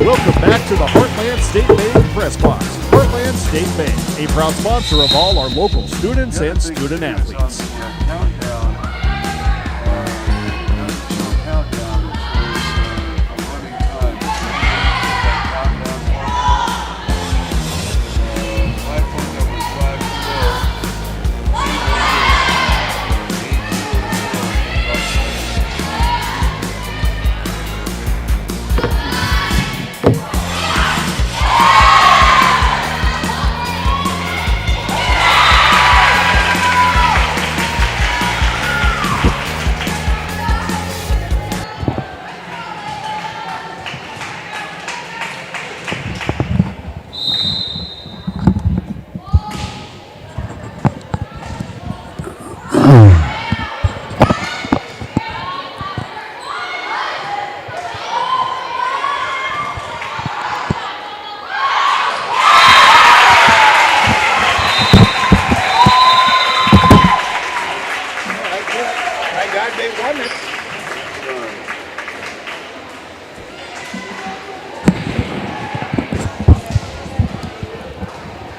Welcome back to the Heartland State Bank Press Box. Heartland State Bank, a proud sponsor of all our local students and student athletes.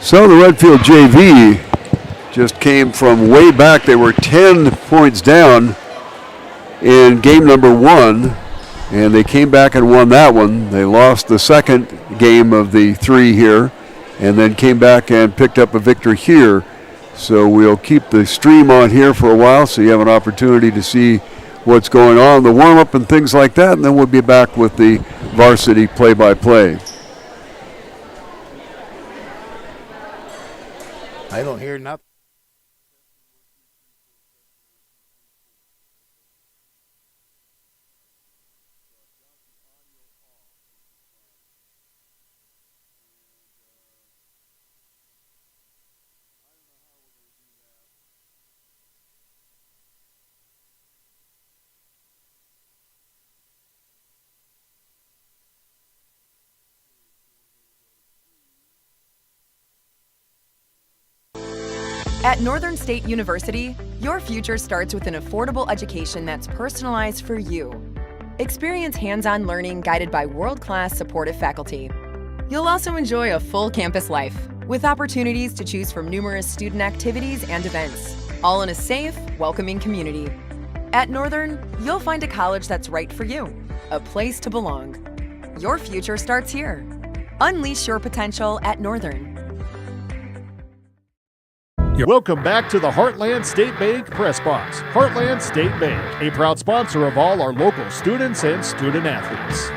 So the Redfield JV just came from way back. They were 10 points down in game number 1, and they came back and won that one. They lost the second game of the 3 here, and then came back and picked up a victory here. So we'll keep the stream on here for a while so you have an opportunity to see what's going on, the warm-up and things like that, and then we'll be back with the varsity play-by-play. I don't hear nothing. At Northern State University, your future starts with an affordable education that's personalized for you. Experience hands-on learning guided by world-class supportive faculty. You'll also enjoy a full campus life with opportunities to choose from numerous student activities and events, all in a safe, welcoming community. At Northern, you'll find a college that's right for you, a place to belong. Your future starts here. Unleash your potential at Northern. Welcome back to the Heartland State Bank Press Box. Heartland State Bank, a proud sponsor of all our local students and student athletes.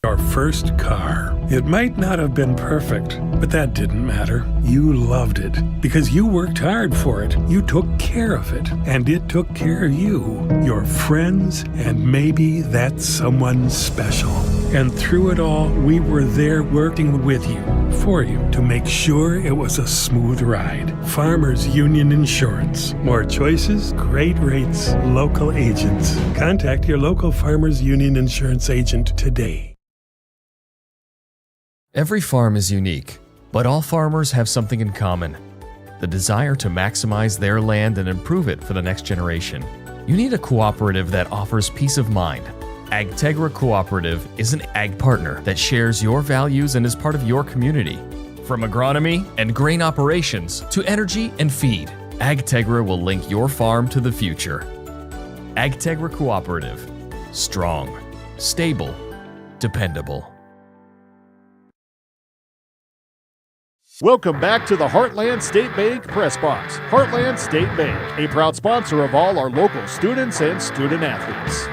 Your first car. It might not have been perfect, but that didn't matter. You loved it because you worked hard for it. You took care of it, and it took care of you, your friends, and maybe that someone special. And through it all, we were there working with you, for you, to make sure it was a smooth ride. Farmers Union Insurance. More choices, great rates, local agents. Contact your local Farmers Union Insurance agent today. Every farm is unique, but all farmers have something in common: the desire to maximize their land and improve it for the next generation. You need a cooperative that offers peace of mind. AgTegra Cooperative is an ag partner that shares your values and is part of your community. From agronomy and grain operations to energy and feed, AgTegra will link your farm to the future. AgTegra Cooperative. Strong, stable, dependable. Welcome back to the Heartland State Bank Press Box. Heartland State Bank, a proud sponsor of all our local students and student athletes.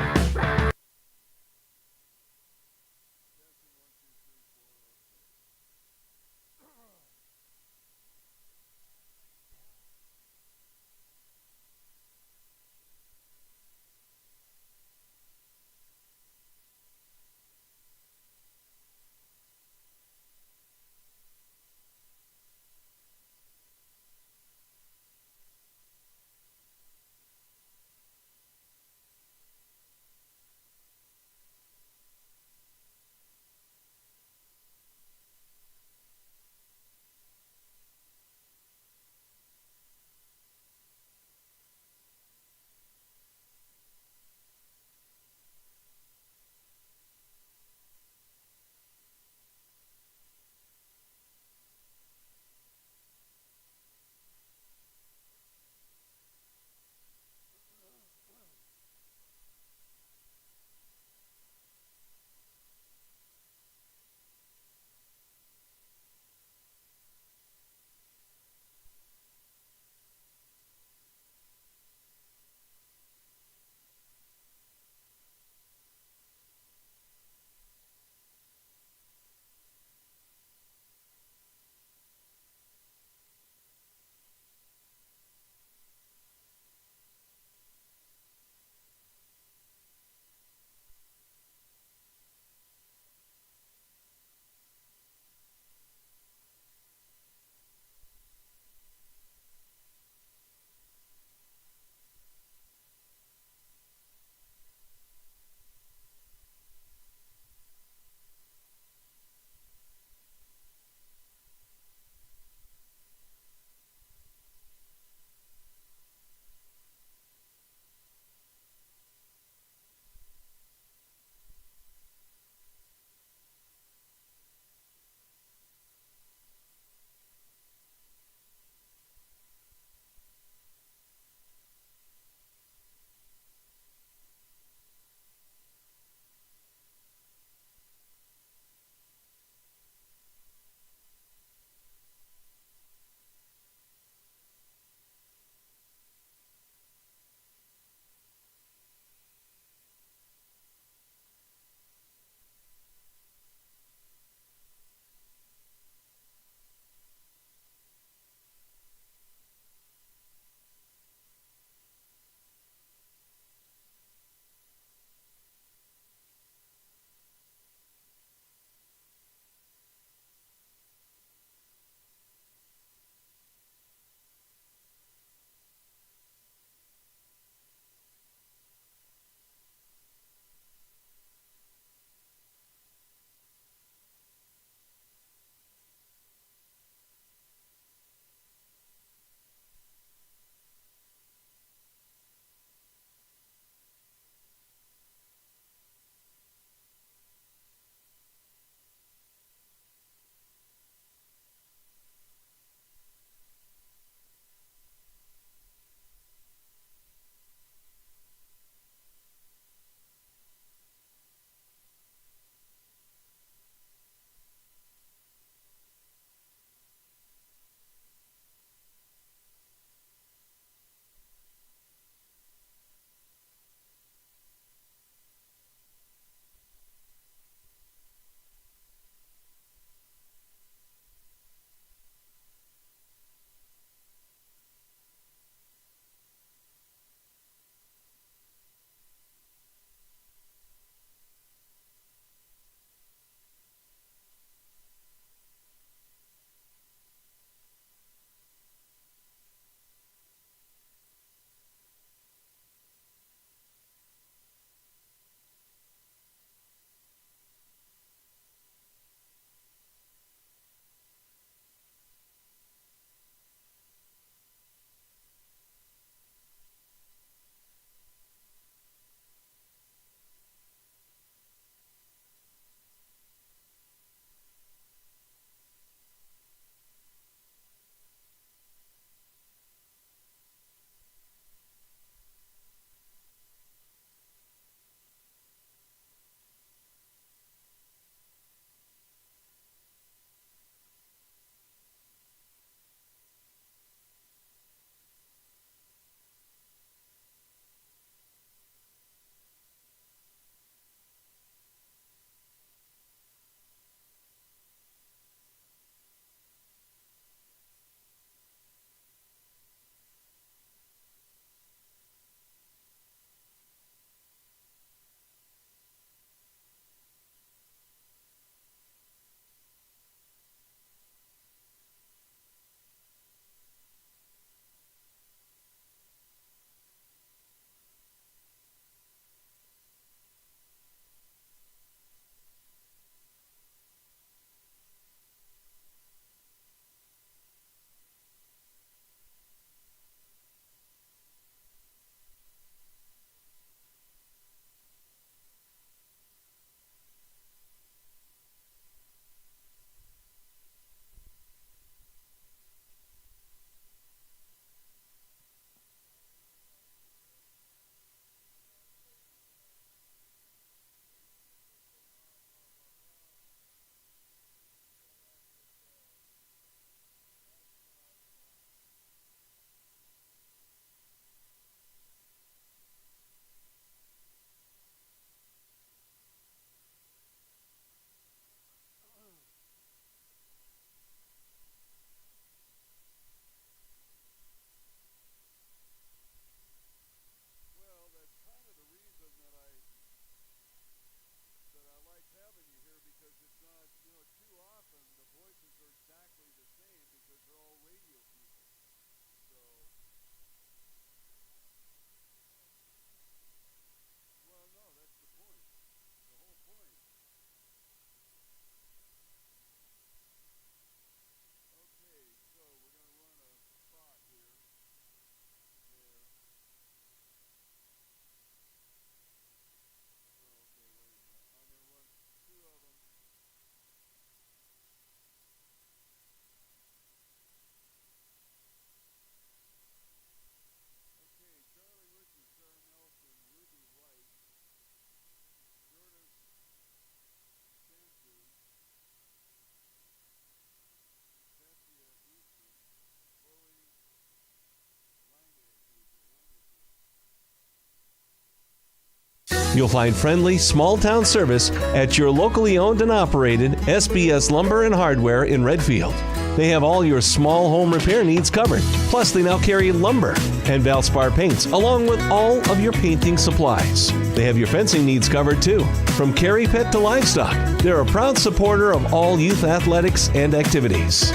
You'll find friendly, small-town service at your locally owned and operated SBS Lumber and Hardware in Redfield. They have all your small home repair needs covered. Plus, they now carry lumber and Valspar paints, along with all of your painting supplies. They have your fencing needs covered too, from carry pet to livestock. They're a proud supporter of all youth athletics and activities.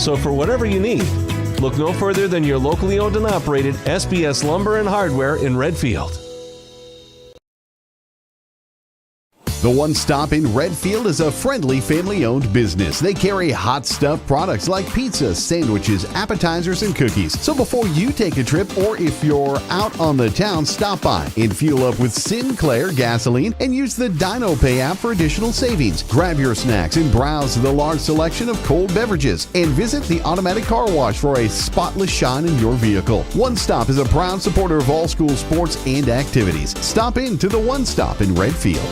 So for whatever you need, look no further than your locally owned and operated SBS Lumber and Hardware in Redfield. The One Stop in Redfield is a friendly family-owned business. They carry hot stuff products like pizzas, sandwiches, appetizers, and cookies. So before you take a trip or if you're out on the town, stop by and fuel up with Sinclair gasoline and use the Dino Pay app for additional savings. Grab your snacks and browse the large selection of cold beverages and visit the automatic car wash for a spotless shine in your vehicle. One Stop is a proud supporter of all school sports and activities. Stop in to the One Stop in Redfield.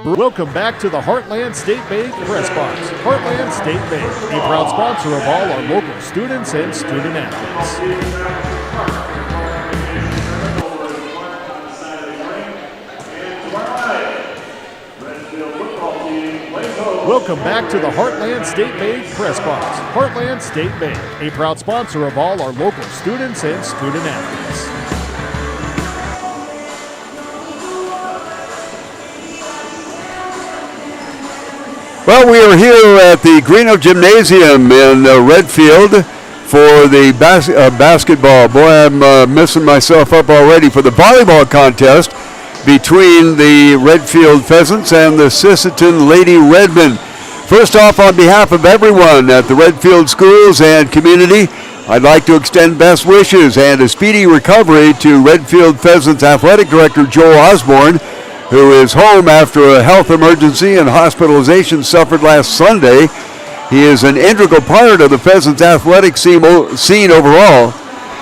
Welcome back to the Heartland State Bank Press Box. Heartland State Bank, a proud sponsor of all our local students and student athletes. Welcome back to the Heartland State Bank Press Box. Heartland State Bank, a proud sponsor of all our local students and student athletes. Well, we are here at the Greeno Gymnasium in Redfield for the basketball. Boy, I'm messing myself up already for the volleyball contest between the Redfield Pheasants and the Sisseton Lady Redmen. First off, on behalf of everyone at the Redfield schools and community, I'd like to extend best wishes and a speedy recovery to Redfield Pheasants Athletic Director Joel Osborne, who is home after a health emergency and hospitalization suffered last Sunday. He is an integral part of the Pheasants athletic scene overall,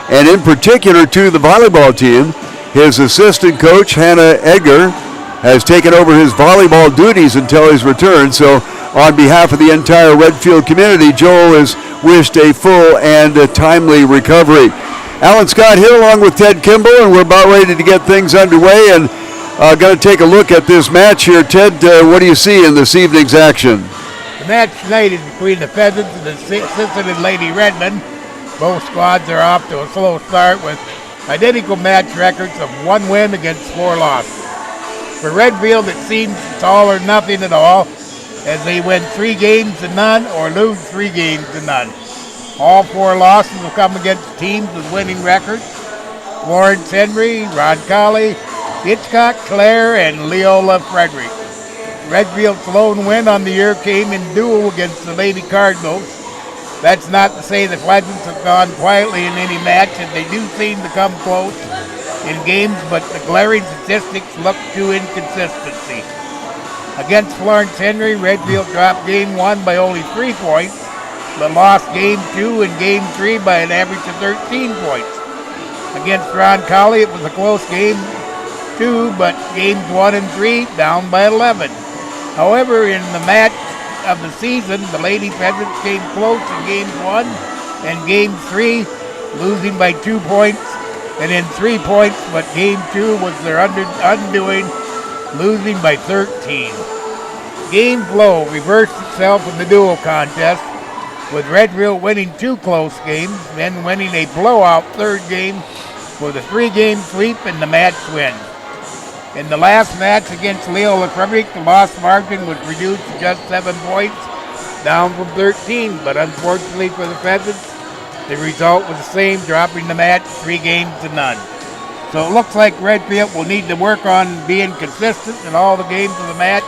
and in particular to the volleyball team. His assistant coach, Hannah Edgar, has taken over his volleyball duties until his return. So on behalf of the entire Redfield community, Joel has wished a full and a timely recovery. Alan Scott here along with Ted Kimball, and we're about ready to get things underway and going to take a look at this match here. Ted, what do you see in this evening's action? The match tonight is between the Pheasants and the Sisseton Lady Redmen. Both squads are off to a slow start with identical match records of 1 win against 4 losses. For Redfield, it seems it's all or nothing at all, as they win 3 games to none or lose 3 games to none. All 4 losses will come against teams with winning records: Florence Henry, Ron Colley, Hitchcock, Clare, and Leola Frederick. Redfield's lone win on the year came in duel against the Lady Cardinals. That's not to say the Pheasants have gone quietly in any match, and they do seem to come close in games, but the glaring statistics look to inconsistency. Against Florence Henry, Redfield dropped Game 1 by only 3 points, but lost Game 2 and Game 3 by an average of 13 points. Against Ron Colley, it was a close game 2, but Games 1 and 3 down by 11. However, in the match of the season, the Lady Pheasants came close in Game 1 and Game 3, losing by 2 points and in 3 points, but Game 2 was their undoing, losing by 13. Game flow reversed itself in the dual contest, with Redfield winning 2 close games, then winning a blowout 3rd game with a 3-game sweep and the match win. In the last match against Leola Frederick, the loss margin was reduced to just 7 points, down from 13, but unfortunately for the Pheasants, the result was the same, dropping the match 3 games to none. So it looks like Redfield will need to work on being consistent in all the games of the match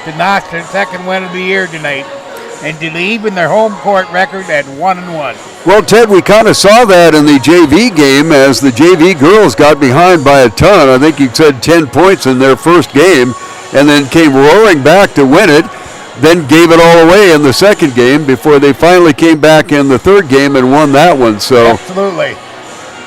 to notch their 2nd win of the year tonight, and to even their home court record at 1-1. Well, Ted, we kind of saw that in the JV game as the JV girls got behind by a ton. I think you said 10 points in their first game, and then came roaring back to win it, then gave it all away in the 2nd game before they finally came back in the 3rd game and won that one. So absolutely.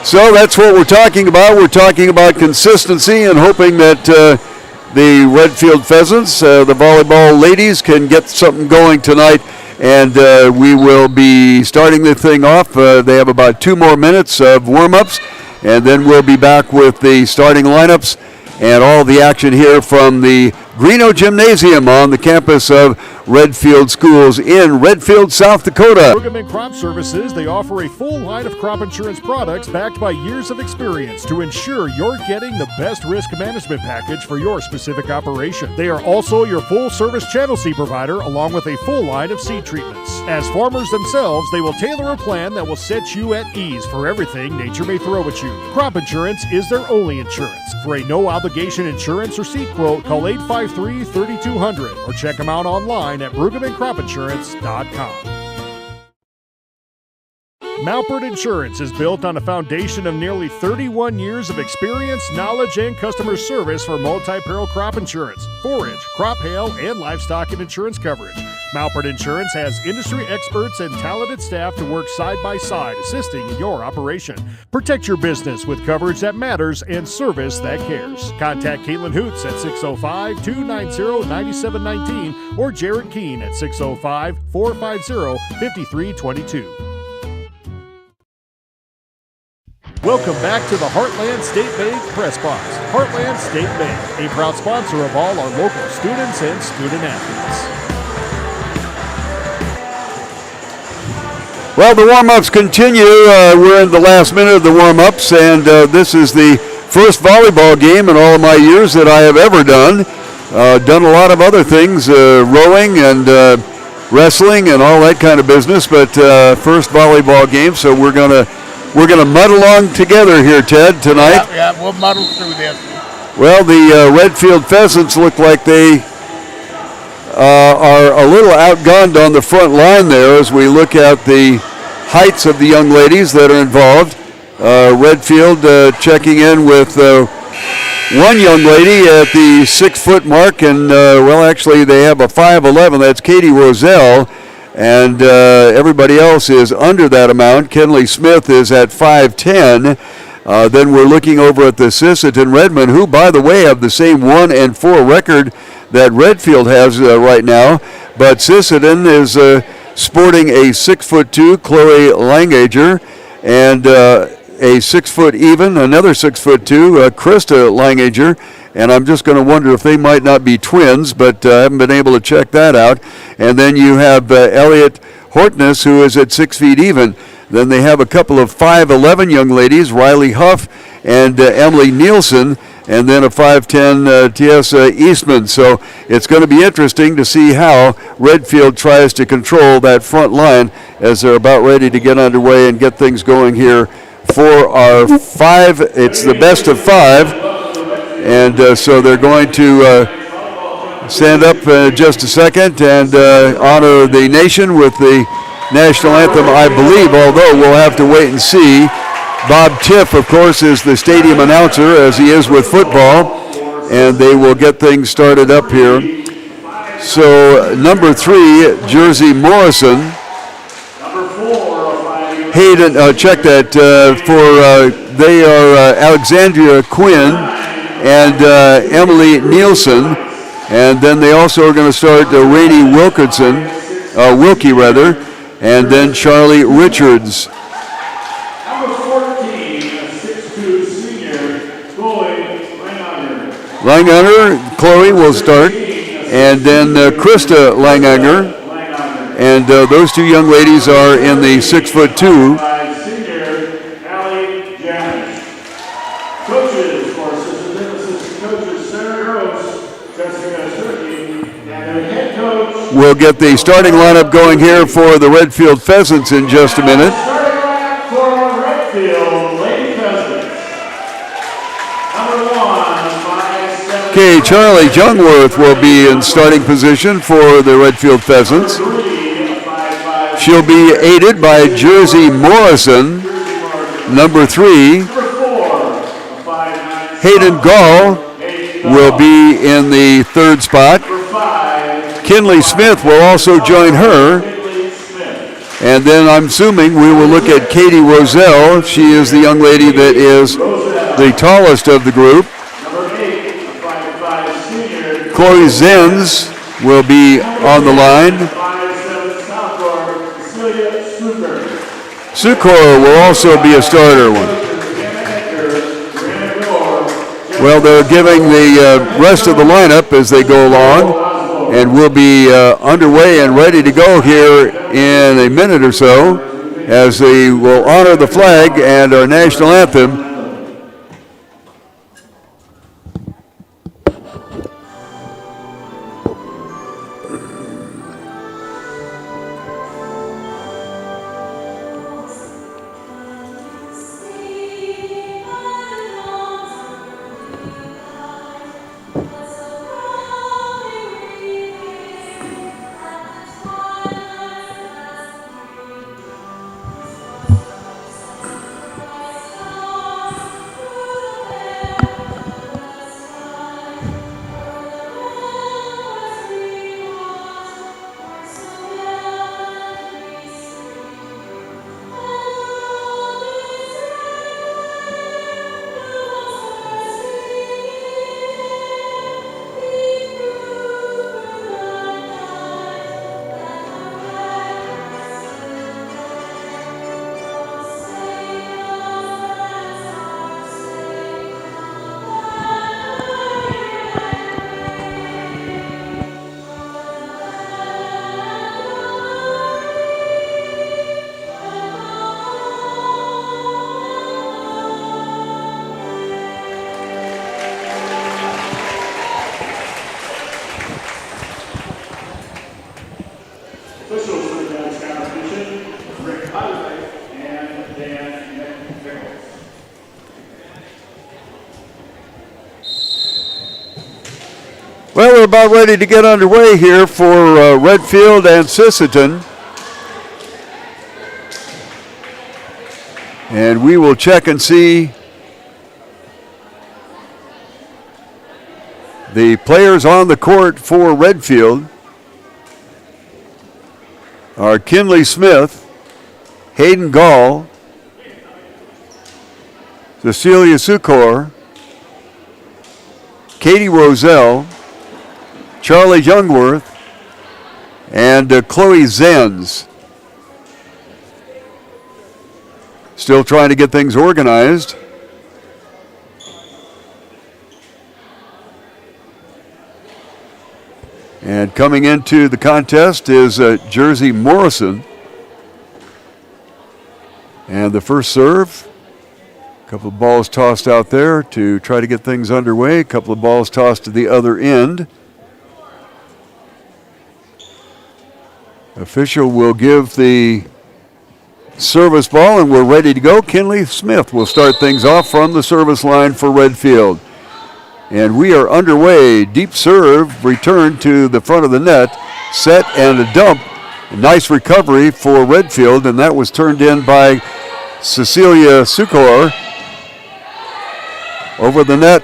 So that's what we're talking about. We're talking about consistency and hoping that the Redfield Pheasants, the volleyball ladies, can get something going tonight. And we will be starting the thing off. They have about 2 more minutes of warm-ups, and then we'll be back with the starting lineups and all the action here from the Greeno Gymnasium on the campus of Redfield Schools in Redfield, South Dakota. Pregame Crop Services, they offer a full line of crop insurance products backed by years of experience to ensure you're getting the best risk management package for your specific operation. They are also your full-service channel seed provider along with a full line of seed treatments. As farmers themselves, they will tailor a plan that will set you at ease for everything nature may throw at you. Crop insurance is their only insurance. For a no-obligation insurance or seed quote, call 853-3200 or check them out online at BrueggemannCropInsurance.com. Malpert Insurance is built on a foundation of nearly 31 years of experience, knowledge, and customer service for multi-peril crop insurance, forage, crop hail, and livestock and insurance coverage. Malpert Insurance has industry experts and talented staff to work side by side, assisting in your operation. Protect your business with coverage that matters and service that cares. Contact Caitlin Hoots at 605-290-9719 or Jared Keene at 605-450-5322. Welcome back to the Heartland State Bank Press Box. Heartland State Bank, a proud sponsor of all our local students and student athletes. Well, the warm-ups continue. We're in the last minute of the warm-ups, and this is the first volleyball game in all of my years that I have ever done. Done a lot of other things, rowing and wrestling and all that kind of business, but first volleyball game, so we're gonna muddle along together here, Ted, tonight. Yeah, we'll muddle through this. Well, the Redfield Pheasants look like they are a little outgunned on the front line there as we look at the heights of the young ladies that are involved. Redfield checking in with one young lady at the 6-foot mark, and well, actually they have a 5'11". That's Katie Roselle. And everybody else is under that amount. Kenley Smith is at 5'10". Then we're looking over at the Sisseton Redmen, who, by the way, have the same 1-4 record that Redfield has right now. But Sisseton is sporting a 6'2", Chloe Langager, and a 6-foot even, another 6'2", Krista Langager. And I'm just going to wonder if they might not be twins, but I haven't been able to check that out. And then you have Elliot Hortness, who is at 6 feet even. Then they have a couple of 5'11" young ladies, Riley Huff and Emily Nielsen, and then a 5'10" Tiesa Eastman. So it's going to be interesting to see how Redfield tries to control that front line as they're about ready to get underway and get things going here for our it's the best of 5. And so they're going to stand up just a second and honor the nation with the national anthem, I believe, although we'll have to wait and see. Bob Tiff, of course, is the stadium announcer, as he is with football, and they will get things started up here. So number 3, Jersey Morrison. Hayden, check that, they are Alexandria Quinn and Emily Nielsen, and then they also are going to start Rainey Wilkie, and then Charlie Richards. Number 14, 6'2" senior, Chloe Langanger, Chloe will start, and then Krista Langanger, and those two young ladies are in the 6'2". We'll get the starting lineup going here for the Redfield Pheasants in just a minute. Starting lineup for Redfield Lady Pheasants. Number 1, 5'7". Okay, Charlie Jungworth will be in starting position for the Redfield Pheasants. She'll be aided by Jersey Morrison. Number 3, Hayden Gall will be in the 3rd spot. Kinley Smith will also join her. And then I'm assuming we will look at Katie Roselle. She is the young lady that is the tallest of the group. Chloe Zenz will be on the line. Sukor will also be a starter. Well, they're giving the rest of the lineup as they go along, and we'll be underway and ready to go here in a minute or so as they will honor the flag and our national anthem. Well, we're about ready to get underway here for Redfield and Sisseton. And we will check and see the players on the court for Redfield are Kinley Smith, Hayden Gall, Cecilia Sukor, Katie Roselle, Charlie Youngworth, and Chloe Zenz. Still trying to get things organized. And coming into the contest is Jersey Morrison. And the first serve, a couple of balls tossed out there to try to get things underway. A couple of balls tossed to the other end. Official will give the service ball, and we're ready to go. Kinley Smith will start things off from the service line for Redfield. And we are underway. Deep serve, return to the front of the net, set and a dump. A nice recovery for Redfield, and that was turned in by Cecilia Sukor. Over the net,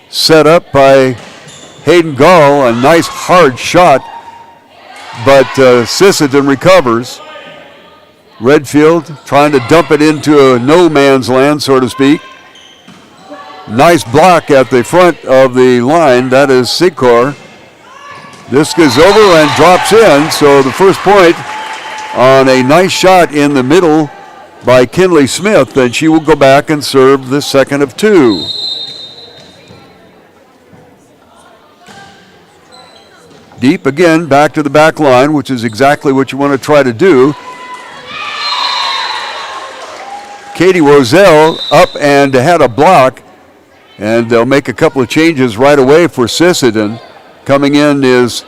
set up by Hayden Gall. A nice hard shot, but Sisseton recovers. Redfield trying to dump it into a no man's land, so to speak. Nice block at the front of the line. That is Sukor. This goes over and drops in. So the first point on a nice shot in the middle by Kinley Smith. And she will go back and serve the second of two. Deep again, back to the back line, which is exactly what you want to try to do. Katie Roselle up and had a block, and they'll make a couple of changes right away for Sisseton. Coming in is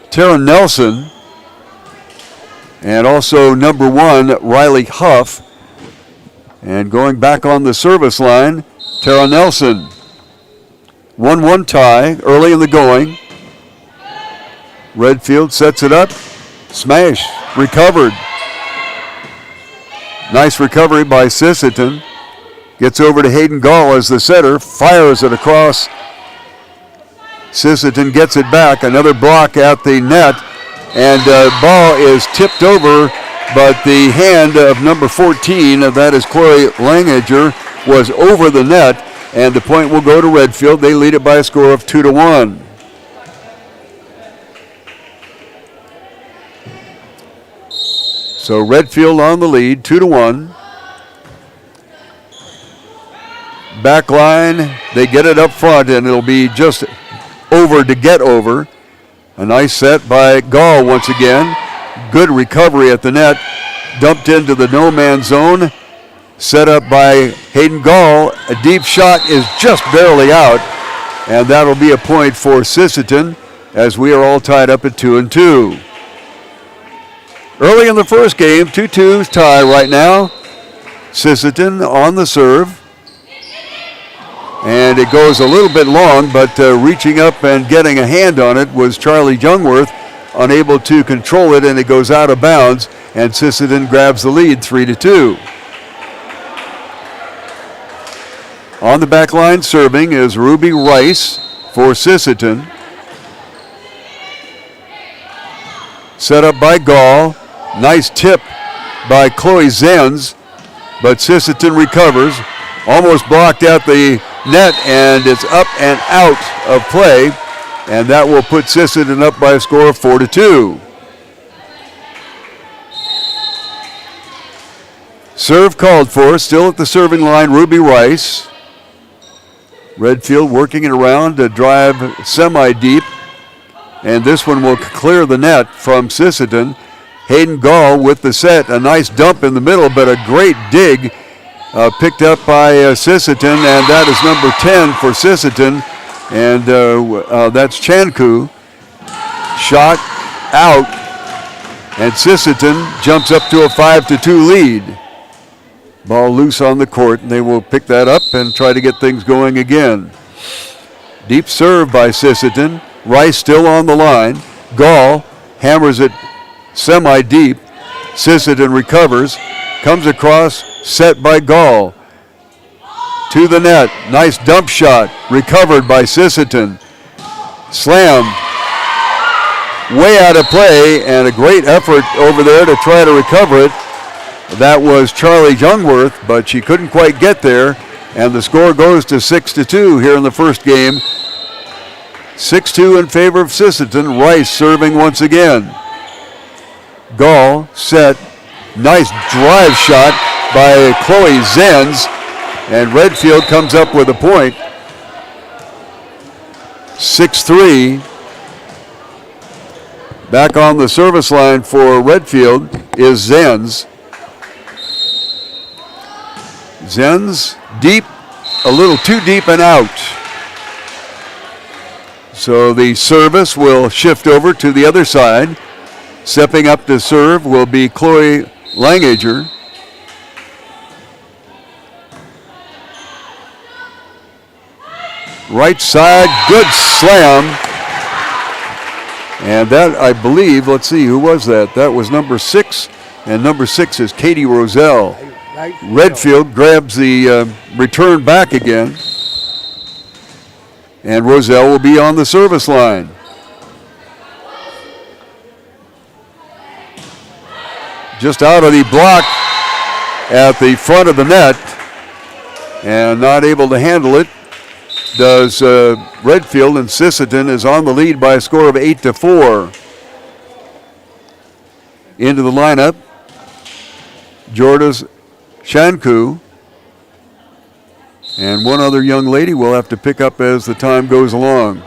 Tara Nelson, and also number 1, Riley Huff. And going back on the service line, Tara Nelson. 1-1 tie early in the going. Redfield sets it up. Smash. Recovered. Nice recovery by Sisseton. Gets over to Hayden Gall as the setter. Fires it across. Sisseton gets it back. Another block at the net. And ball is tipped over, but the hand of number 14, that is Chloe Langager, was over the net. And the point will go to Redfield. They lead it by a score of 2-1. So Redfield on the lead, 2-1. back line. They get it up front, and it'll be just over to get over. A nice set by Gall once again. Good recovery at the net. Dumped into the no-man zone. Set up by Hayden Gall. A deep shot is just barely out, and that'll be a point for Sisseton as we are all tied up at 2-2. Early in the first game, 2-2 tie right now. Sisseton on the serve. And it goes a little bit long, but reaching up and getting a hand on it was Charlie Jungworth, unable to control it, and it goes out of bounds, and Sisseton grabs the lead 3-2. On the back line serving is Ruby Rice for Sisseton. Set up by Gall. Nice tip by Chloe Zenz, but Sisseton recovers. Almost blocked out the net, and it's up and out of play, and that will put Sisseton up by a score of 4-2. Serve called for, still at the serving line, Ruby Rice. Redfield working it around to drive semi-deep, and this one will clear the net from Sisseton. Hayden Gall with the set, a nice dump in the middle, but a great dig picked up by Sisseton, and that is number 10 for Sisseton, and that's Chanku. Shot out, and Sisseton jumps up to a 5-2 lead. Ball loose on the court, and they will pick that up and try to get things going again. Deep serve by Sisseton. Rice still on the line. Gall hammers it semi-deep. Sisseton recovers, comes across, set by Gall. To the net, nice dump shot, recovered by Sisseton. Slam, way out of play, and a great effort over there to try to recover it. That was Charlie Jungworth, but she couldn't quite get there, and the score goes to 6-2 here in the first game. 6-2 in favor of Sisseton. Rice serving once again. Gall set, nice drive shot by Chloe Zenz, and Redfield comes up with a point. 6-3. Back on the service line for Redfield is Zenz. Zenz deep, a little too deep and out. So the service will shift over to the other side. Stepping up to serve will be Chloe Langager. Right side, good slam. And that, I believe, let's see, who was that? That was number 6, and number 6 is Katie Roselle. Redfield grabs the return back again, and Roselle will be on the service line. Just out of the block at the front of the net, and not able to handle it does Redfield, and Sisseton is on the lead by a score of 8-4. Into the lineup, Jordas Chanku, and one other young lady we'll have to pick up as the time goes along.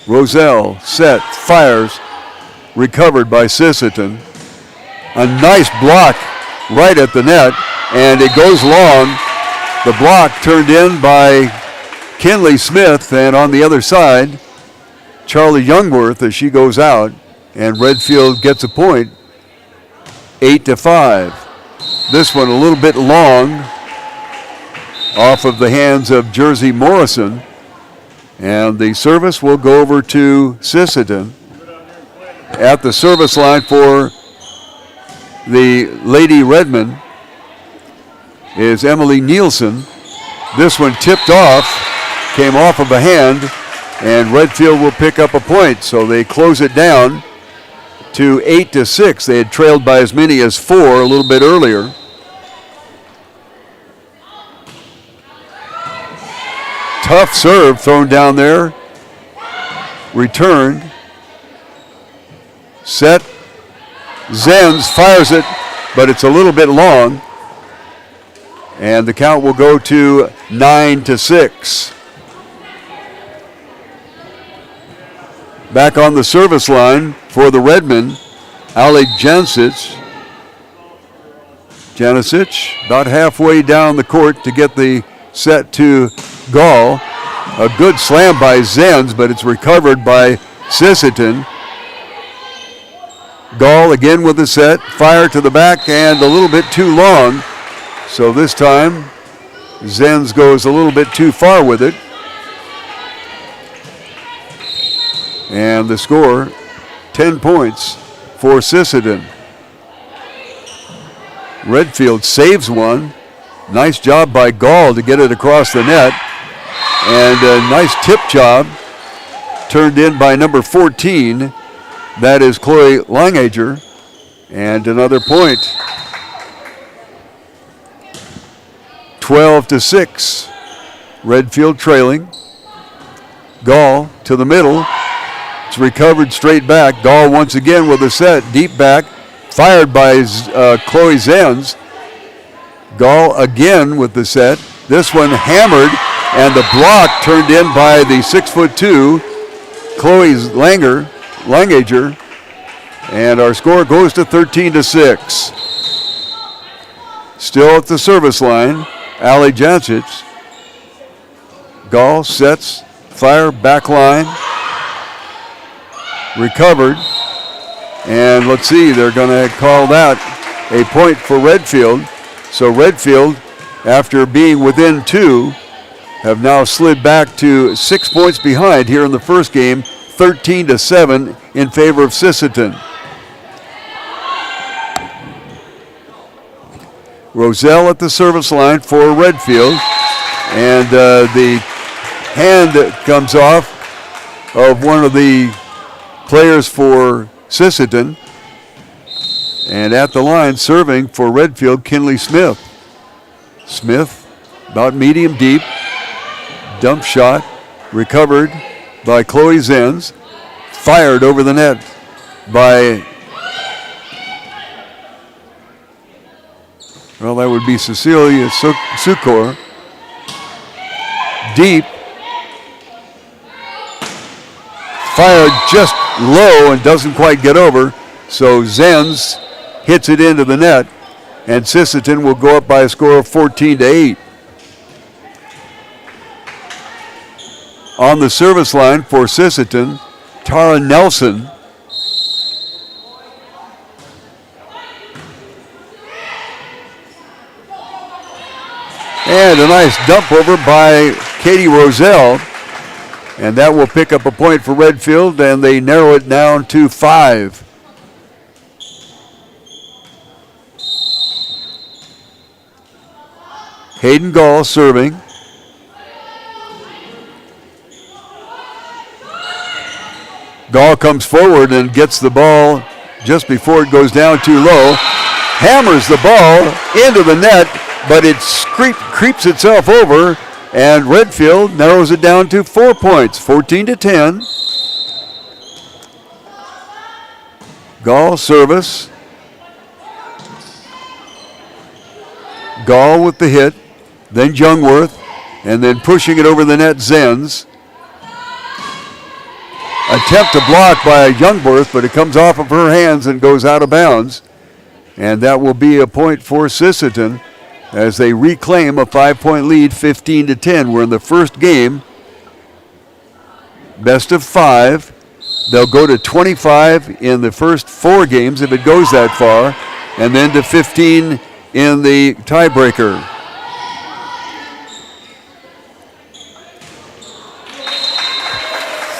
Roselle set, fires, recovered by Sisseton. A nice block right at the net, and it goes long. The block turned in by Kinley Smith, and on the other side, Charlie Jungworth as she goes out, and Redfield gets a point. 8-5. This one a little bit long off of the hands of Jersey Morrison, and the service will go over to Sisseton. At the service line for the Lady Redmen is Emily Nielsen. This one tipped off, came off of a hand, and Redfield will pick up a point, so they close it down to 8-6. They had trailed by as many as 4 a little bit earlier. Tough serve thrown down there. Returned. Set. Zenz fires it, but it's a little bit long. And the count will go to 9-6. Back on the service line for the Redmen, Ali Janicic. Janicic about halfway down the court to get the set to Gall. A good slam by Zenz, but it's recovered by Sisseton. Gall again with the set, fire to the back and a little bit too long. So this time, Zenz goes a little bit too far with it. And the score, 10 points for Sisseton. Redfield saves one. Nice job by Gall to get it across the net. And a nice tip job turned in by number 14. That is Chloe Langager. And another point. 12-6. Redfield trailing. Gall to the middle. It's recovered straight back. Gall once again with a set. Deep back. Fired by Chloe Zenz. Gall again with the set. This one hammered. And the block turned in by the 6'2", Chloe Langager. And our score goes to 13-6. Still at the service line, Ali Janicic. Gall sets, fire, back line. Recovered. And let's see, they're going to call that a point for Redfield. So Redfield, after being within 2, have now slid back to 6 points behind here in the first game, 13-7 in favor of Sisseton. Roselle at the service line for Redfield, and the hand comes off of one of the players for Sisseton, and at the line serving for Redfield, Kinley Smith. Smith about medium deep. Dump shot, recovered by Chloe Zenz, fired over the net by, well, that would be Cecilia Sukor. Deep, fired just low and doesn't quite get over, so Zenz hits it into the net, and Sisseton will go up by a score of 14-8. On the service line for Sisseton, Tara Nelson. And a nice dump over by Katie Roselle. And that will pick up a point for Redfield, and they narrow it down to 5. Hayden Gall serving. Gall comes forward and gets the ball just before it goes down too low. Hammers the ball into the net, but it creeps itself over, and Redfield narrows it down to 4 points, 14-10. Gall service. Gall with the hit, then Jungwirth, and then pushing it over the net, Zenz. Attempt to block by Jungwirth, but it comes off of her hands and goes out of bounds. And that will be a point for Sisseton as they reclaim a 5-point lead, 15-10. We're in the first game. Best of 5. They'll go to 25 in the first 4 games if it goes that far, and then to 15 in the tiebreaker.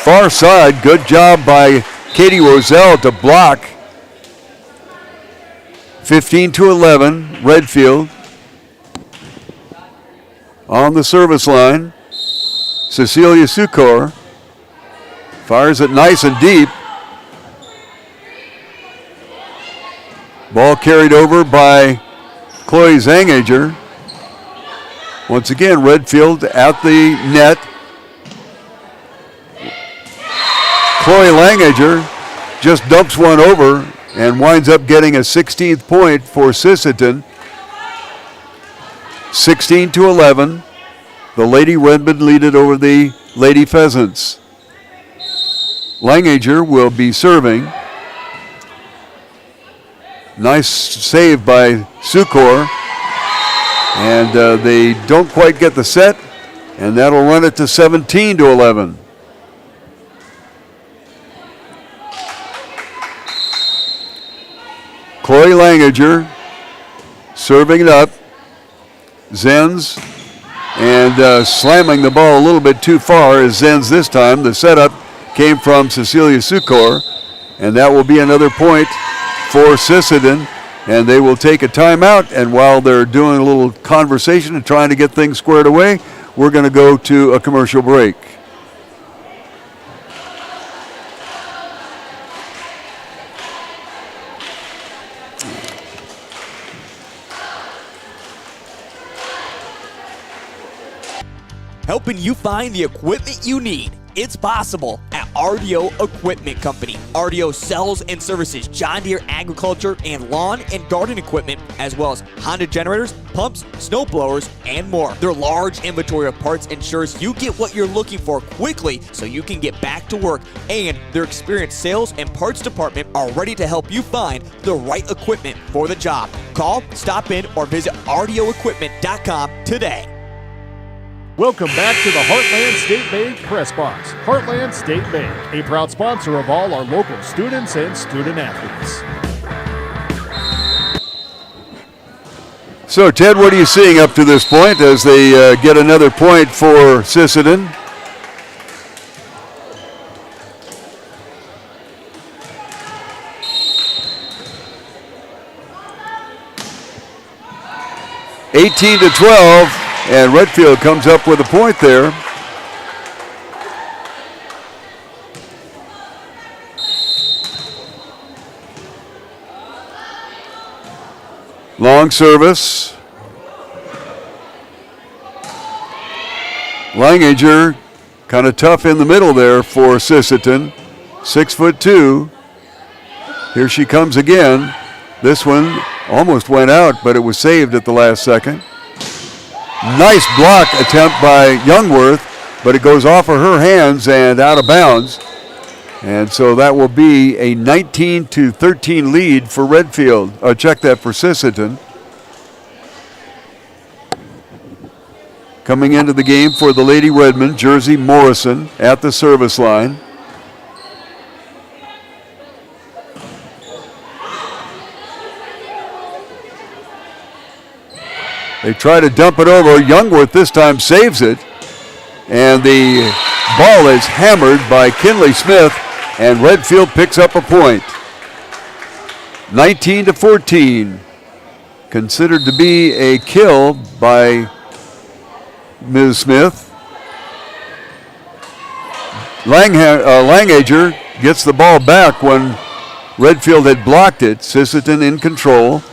Far side, good job by Katie Roselle to block. 15-11, Redfield. On the service line, Cecilia Sukor fires it nice and deep. Ball carried over by Chloe Zangager. Once again, Redfield at the net. Chloe Langager just dumps one over and winds up getting a 16th point for Sisseton. 16-11. The Lady Redmen lead it over the Lady Pheasants. Langager will be serving. Nice save by Sukor. And they don't quite get the set, and that'll run it to 17-11. Chloe Langager serving it up. Zenz and slamming the ball a little bit too far is Zenz this time. The setup came from Cecilia Sukor, and that will be another point for Sisseton, and they will take a timeout. And while they're doing a little conversation and trying to get things squared away, we're going to go to a commercial break. Helping you find the equipment you need. It's possible at RDO Equipment Company. RDO sells and services John Deere agriculture and lawn and garden equipment, as well as Honda generators, pumps, snow blowers, and more. Their large inventory of parts ensures you get what you're looking for quickly so you can get back to work. And their experienced sales and parts department are ready to help you find the right equipment for the job. Call, stop in, or visit RDOequipment.com today. Welcome back to the Heartland State Bank Press Box. Heartland State Bank, a proud sponsor of all our local students and student athletes. So, Ted, what are you seeing up to this point as they get another point for Sisseton? (18-12). And Redfield comes up with a point there. Long service. Langager kind of tough in the middle there for Sisseton. 6'2". Here she comes again. This one almost went out, but it was saved at the last second. Nice block attempt by Youngworth, but it goes off of her hands and out of bounds. And so that will be a 19-13 lead for Redfield. Check that for Sisseton. Coming into the game for the Lady Redmen, Jersey Morrison at the service line. They try to dump it over. Youngworth this time saves it. And the ball is hammered by Kinley Smith, and Redfield picks up a point. 19-14. Considered to be a kill by Ms. Smith. Langager gets the ball back when Redfield had blocked it. Sisseton in control.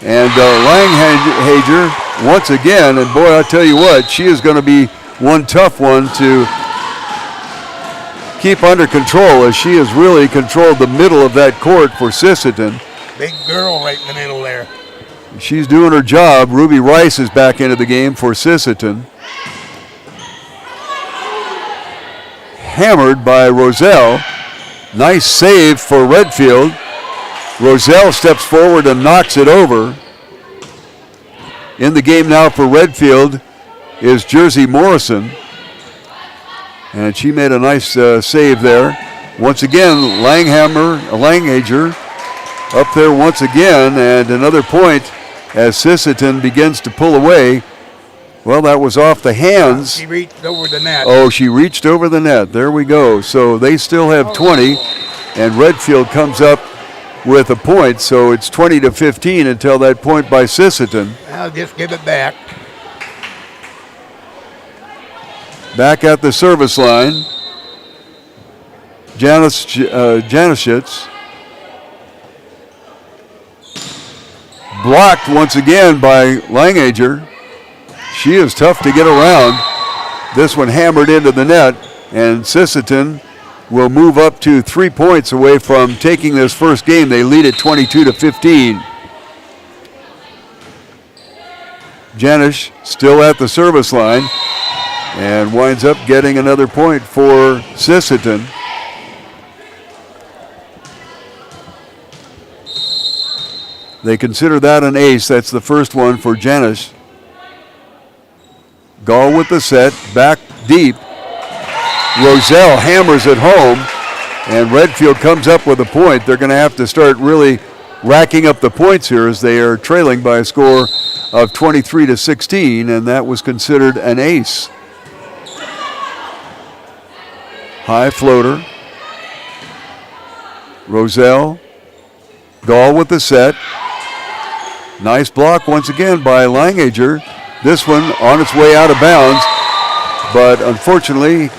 And Langager once again, and boy, I tell you what, she is going to be one tough one to keep under control, as she has really controlled the middle of that court for Sisseton. Big girl right in the middle there. She's doing her job. Ruby Rice is back into the game for Sisseton. Hammered by Roselle. Nice save for Redfield. Roselle steps forward and knocks it over. In the game now for Redfield is Jersey Morrison. And she made a nice save there. Once again, Langager up there once again, and another point as Sisseton begins to pull away. Well, that was off the hands. She reached over the net. Oh, she reached over the net. There we go. So they still have 20, and Redfield comes up with a point, so it's 20-15 until that point by Sisseton. I'll just give it back. Back at the service line, Janishitz. Blocked once again by Langager. She is tough to get around. This one hammered into the net, and Sisseton will move up to 3 points away from taking this first game. They lead at 22-15. Janish still at the service line and winds up getting another point for Sisseton. They consider that an ace. That's the first one for Janish. Gall with the set, back deep. Roselle hammers it home, and Redfield comes up with a point. They're going to have to start really racking up the points here as they are trailing by a score of 23-16, and that was considered an ace. High floater. Roselle. Gall with the set. Nice block once again by Langager. This one on its way out of bounds, but unfortunately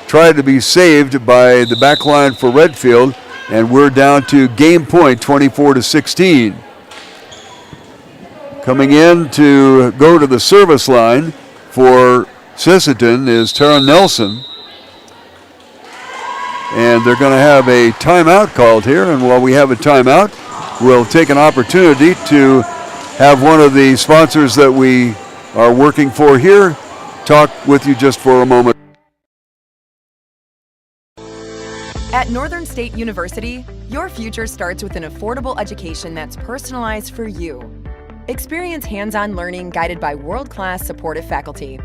tried to be saved by the back line for Redfield, and we're down to game point 24-16. Coming in to go to the service line for Sisseton is Tara Nelson. And they're going to have a timeout called here, and while we have a timeout, we'll take an opportunity to have one of the sponsors that we are working for here talk with you just for a moment. At Northern State University, your future starts with an affordable education that's personalized for you. Experience hands-on learning guided by world-class supportive faculty.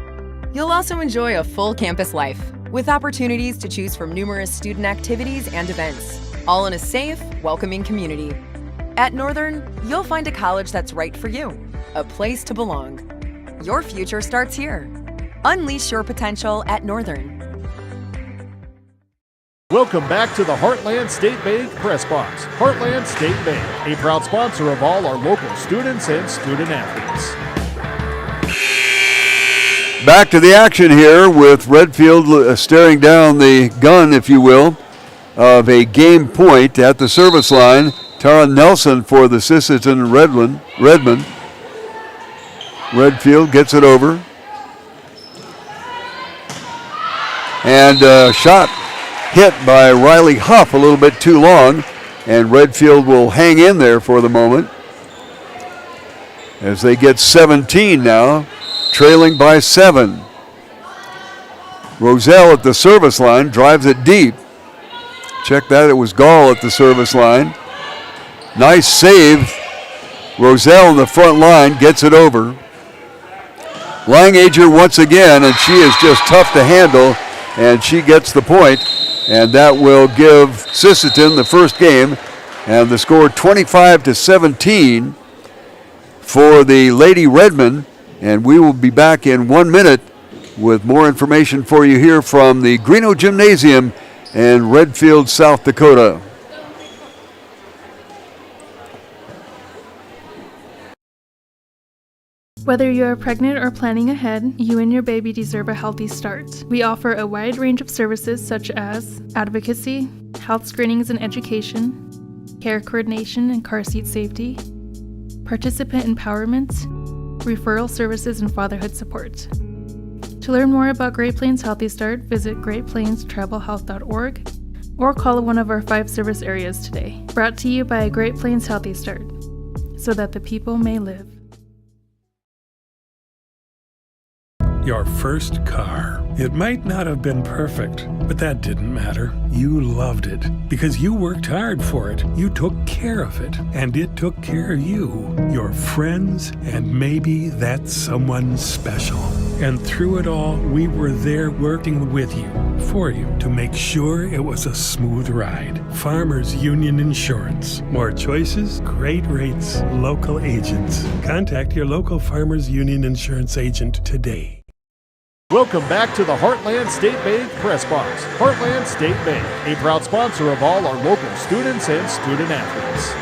You'll also enjoy a full campus life with opportunities to choose from numerous student activities and events, all in a safe, welcoming community. At Northern, you'll find a college that's right for you, a place to belong. Your future starts here. Unleash your potential at Northern. Welcome back to the Heartland State Bank Press Box. Heartland State Bank, a proud sponsor of all our local students and student athletes. Back to the action here with Redfield staring down the gun, if you will, of a game point at the service line. Tara Nelson for the Sisseton Redmen. Redfield gets it over. And shot hit by Riley Huff a little bit too long, and Redfield will hang in there for the moment as they get 17 now, trailing by 7. Roselle at the service line drives it deep. Check that, it was Gall at the service line. Nice save. Roselle in the front line gets it over. Langager once again, and she is just tough to handle, and she gets the point, and that will give Sisseton the first game, and the score 25-17 for the Lady Redmen, and we will be back in 1 minute with more information for you here from the Greeno Gymnasium in Redfield, South Dakota. Whether you are pregnant or planning ahead, you and your baby deserve a healthy start. We offer a wide range of services such as advocacy, health screenings and education, care coordination and car seat safety, participant empowerment, referral services, and fatherhood support. To learn more about Great Plains Healthy Start, visit greatplainstravelhealth.org or call one of our 5 service areas today. Brought to you by Great Plains Healthy Start, so that the people may live. Your first car. It might not have been perfect, but that didn't matter. You loved it because you worked hard for it. You took care of it, and it took care of you, your friends, and maybe that someone special. And through it all, we were there working with you, for you, to make sure it was a smooth ride. Farmers Union Insurance. More choices, great rates, local agents. Contact your local Farmers Union Insurance agent today. Welcome back to the Heartland State Bank Press Box. Heartland State Bank, a proud sponsor of all our local students and student athletes.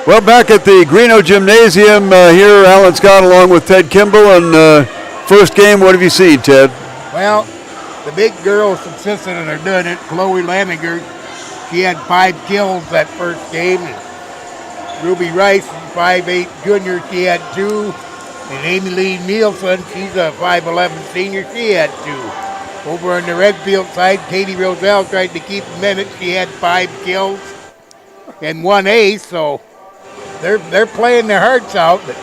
Well, back at the Greeno Gymnasium here, Alan Scott along with Ted Kimball. And first game, what have you seen, Ted? Well, the big girls from Sisseton are doing it. Chloe Laminger, she had 5 kills that first game. And Ruby Rice, 5'8" junior, she had 2. And Amy Lee Nielsen, she's a 5'11" senior, she had 2. Over on the Redfield side, Katie Roselle tried to keep them in it. She had 5 kills and 1 ace, so they're playing their hearts out, but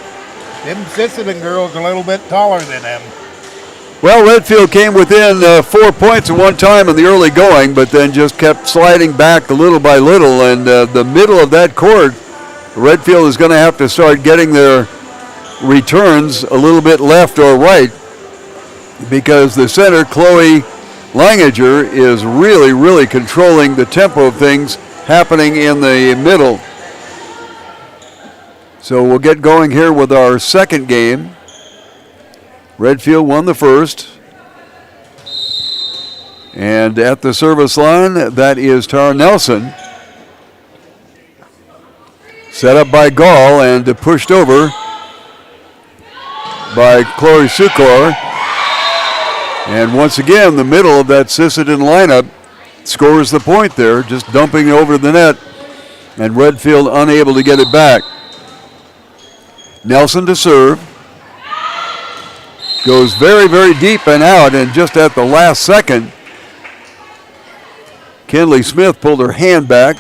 them Sisseton girls are a little bit taller than them. Well, Redfield came within 4 points at one time in the early going, but then just kept sliding back little by little. And the middle of that court, Redfield is going to have to start getting their returns a little bit left or right, because the center, Chloe Langager, is really, really controlling the tempo of things happening in the middle. So we'll get going here with our second game. Redfield won the first. And at the service line, that is Tara Nelson. Set up by Gall and pushed over by Chloe Sukor. And once again, the middle of that Sisseton lineup scores the point there, just dumping over the net. And Redfield unable to get it back. Nelson to serve. Goes very, very deep and out, and just at the last second, Kinley Smith pulled her hand back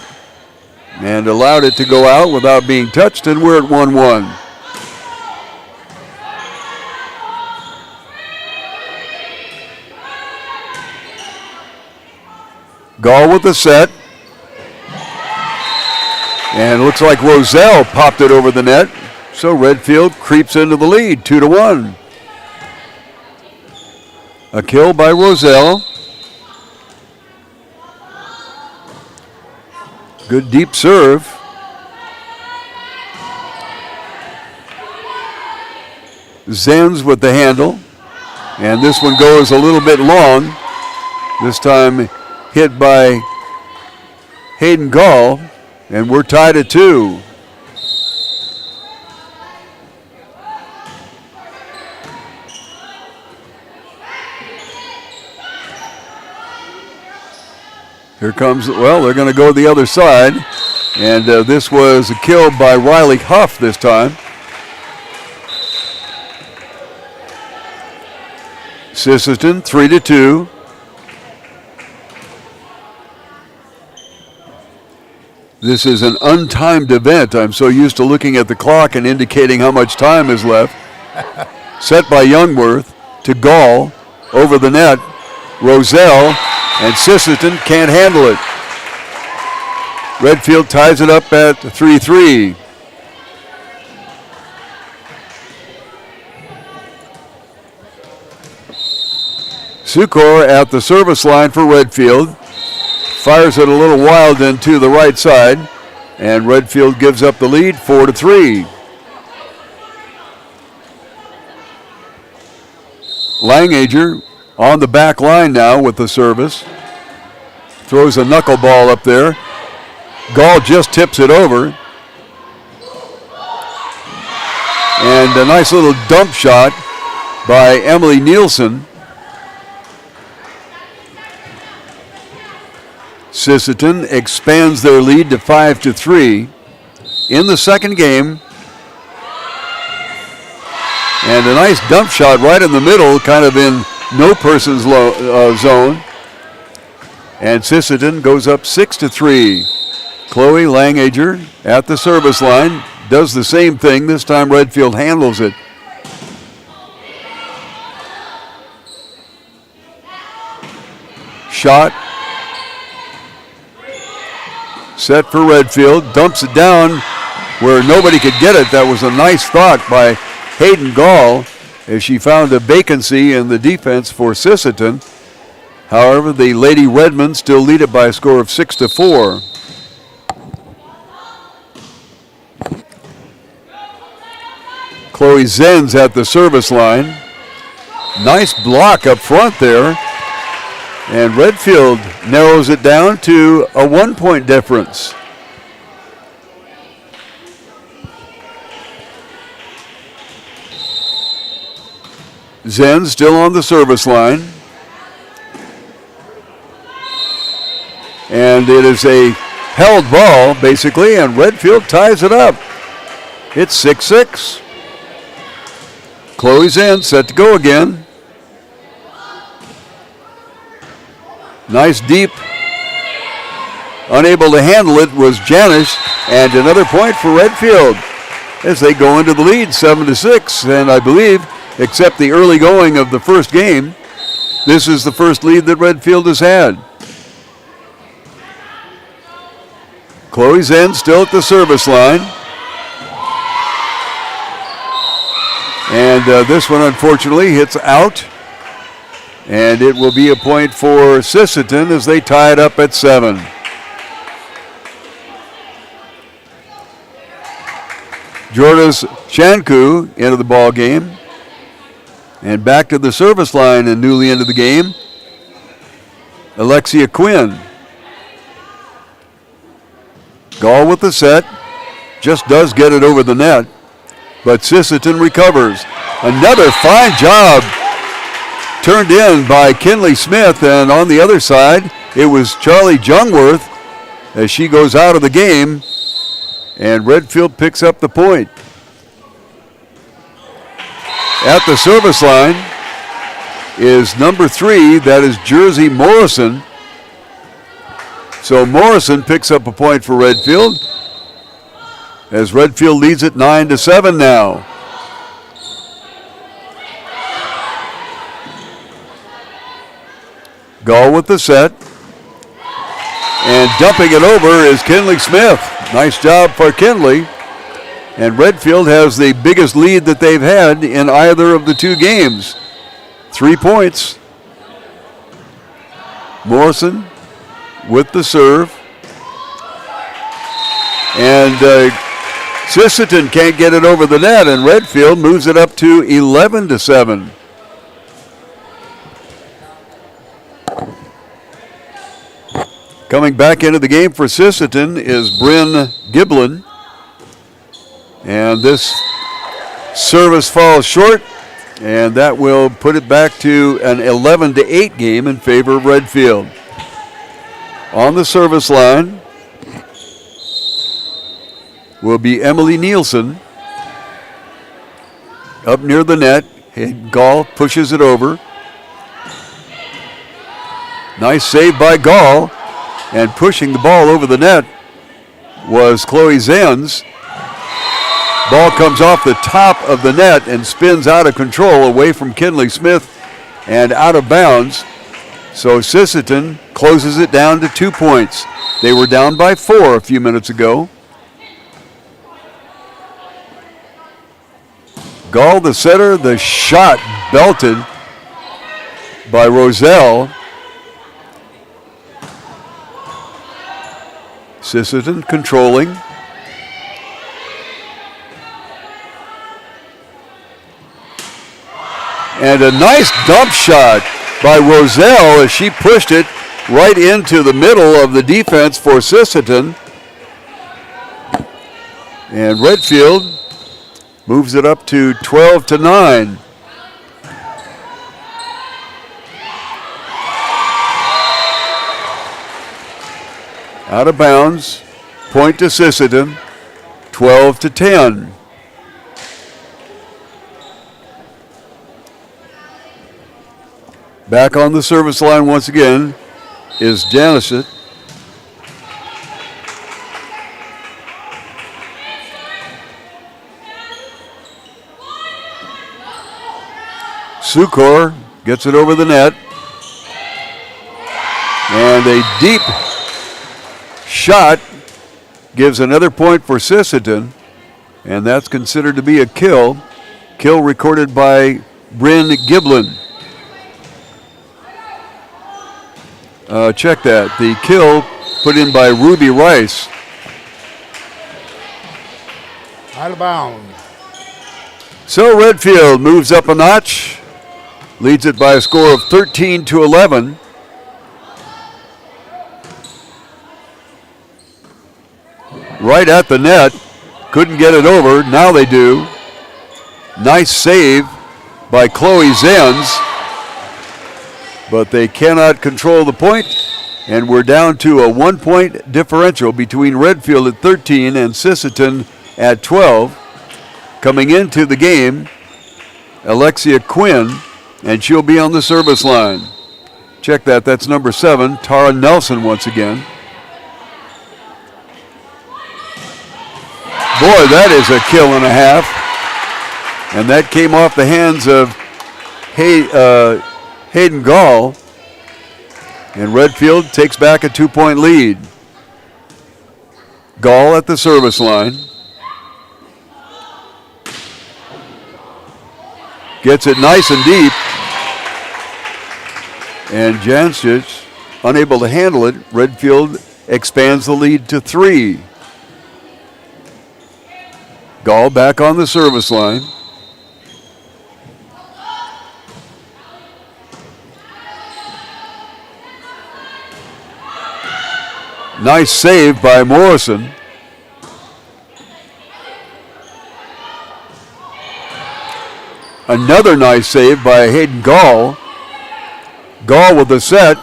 and allowed it to go out without being touched, and we're at 1-1. Gall with the set. And it looks like Roselle popped it over the net. So Redfield creeps into the lead, 2-1. A kill by Roselle. Good deep serve. Zenz with the handle. And this one goes a little bit long. This time hit by Hayden Gall. And we're tied at 2. Here comes, well, they're going to go the other side. And this was a kill by Riley Huff this time. Sisseton, 3-2. This is an untimed event. I'm so used to looking at the clock and indicating how much time is left. Set by Youngworth to Gall, over the net. Roselle, and Sisseton can't handle it. Redfield ties it up at 3-3. Sukor at the service line for Redfield. Fires it a little wild into the right side, and Redfield gives up the lead, 4-3. Langager on the back line now with the service. Throws a knuckleball up there. Gall just tips it over. And a nice little dump shot by Emily Nielsen. Sisseton expands their lead to 5-3 in the second game. And a nice dump shot right in the middle, kind of in no person's zone. And Sisseton goes up 6-3. Chloe Langager at the service line does the same thing. This time Redfield handles it. Shot. Set for Redfield. Dumps it down where nobody could get it. That was a nice thought by Hayden Gall as she found a vacancy in the defense for Sisseton. However, the Lady Redmen still lead it by a score of 6-4. Chloe Zenz at the service line. Nice block up front there. And Redfield narrows it down to a 1-point difference. Zen still on the service line. And it is a held ball, basically, and Redfield ties it up. It's 6-6. Chloe Zen set to go again. Nice deep. Unable to handle it was Janish, and another point for Redfield. as they go into the lead 7-6. And I believe, except the early going of the first game, this is the first lead that Redfield has had. Chloe Zen still at the service line. And this one, unfortunately, hits out. And it will be a point for Sisseton as they tie it up at 7. Jordas Shanku into the ball game. And back to the service line and newly into the game, Alexia Quinn. Gall with the set. Just does get it over the net. But Sisseton recovers. Another fine job turned in by Kinley Smith. And on the other side, it was Charlie Jungworth as she goes out of the game. And Redfield picks up the point. At the service line is number 3, that is Jersey Morrison. So Morrison picks up a point for Redfield as Redfield leads it 9-7 now. Gall with the set. And dumping it over is Kinley Smith. Nice job for Kinley. And Redfield has the biggest lead that they've had in either of the two games. 3 points. Morrison with the serve. And Sisseton can't get it over the net, and Redfield moves it up to 11-7. Coming back into the game for Sisseton is Bryn Giblin. And this service falls short, and that will put it back to an 11-8 game in favor of Redfield. On the service line will be Emily Nielsen. Up near the net, Gall pushes it over. Nice save by Gall, and pushing the ball over the net was Chloe Zenz. Ball comes off the top of the net and spins out of control away from Kinley Smith and out of bounds. So Sisseton closes it down to 2 points. They were down by 4 a few minutes ago. Gall, the setter, the shot belted by Roselle. Sisseton controlling. And a nice dump shot by Roselle as she pushed it right into the middle of the defense for Sisseton. And Redfield moves it up to 12-9. Out of bounds, point to Sisseton, 12-10. Back on the service line once again is Janicet. Sukor gets it over the net. And a deep shot gives another point for Sisseton. And that's considered to be a kill. Kill recorded by Bryn Giblin. Check that. The kill put in by Ruby Rice. Out of bounds. So Redfield moves up a notch, leads it by a score of 13-11. Right at the net, couldn't get it over. Now they do. Nice save by Chloe Zenz. But they cannot control the point, and we're down to a 1-point differential between Redfield at 13 and Sisseton at 12. Coming into the game, Alexia Quinn, and she'll be on the service line. Check that, that's number 7, Tara Nelson once again. Boy, that is a kill and a half. And that came off the hands of Hayden Gall. And Redfield takes back a 2-point lead. Gall at the service line. Gets it nice and deep. And Jancic unable to handle it. Redfield expands the lead to 3. Gall back on the service line. Nice save by Morrison. Another nice save by Hayden Gall. Gall with the set.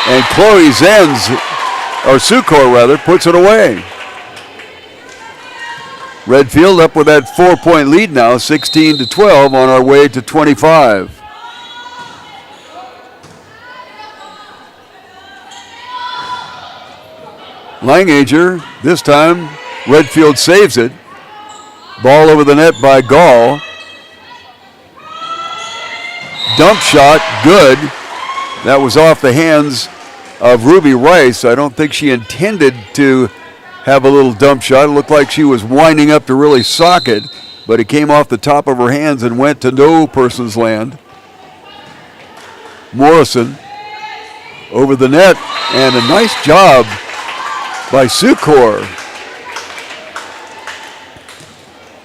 And Chloe Zenz, or Sukor rather, puts it away. Redfield up with that 4-point lead now, 16-12 on our way to 25. Langager, this time Redfield saves it. Ball over the net by Gall. Dump shot, good. That was off the hands of Ruby Rice. I don't think she intended to have a little dump shot. It looked like she was winding up to really sock it, but it came off the top of her hands and went to no person's land. Morrison over the net, and a nice job by Sukor.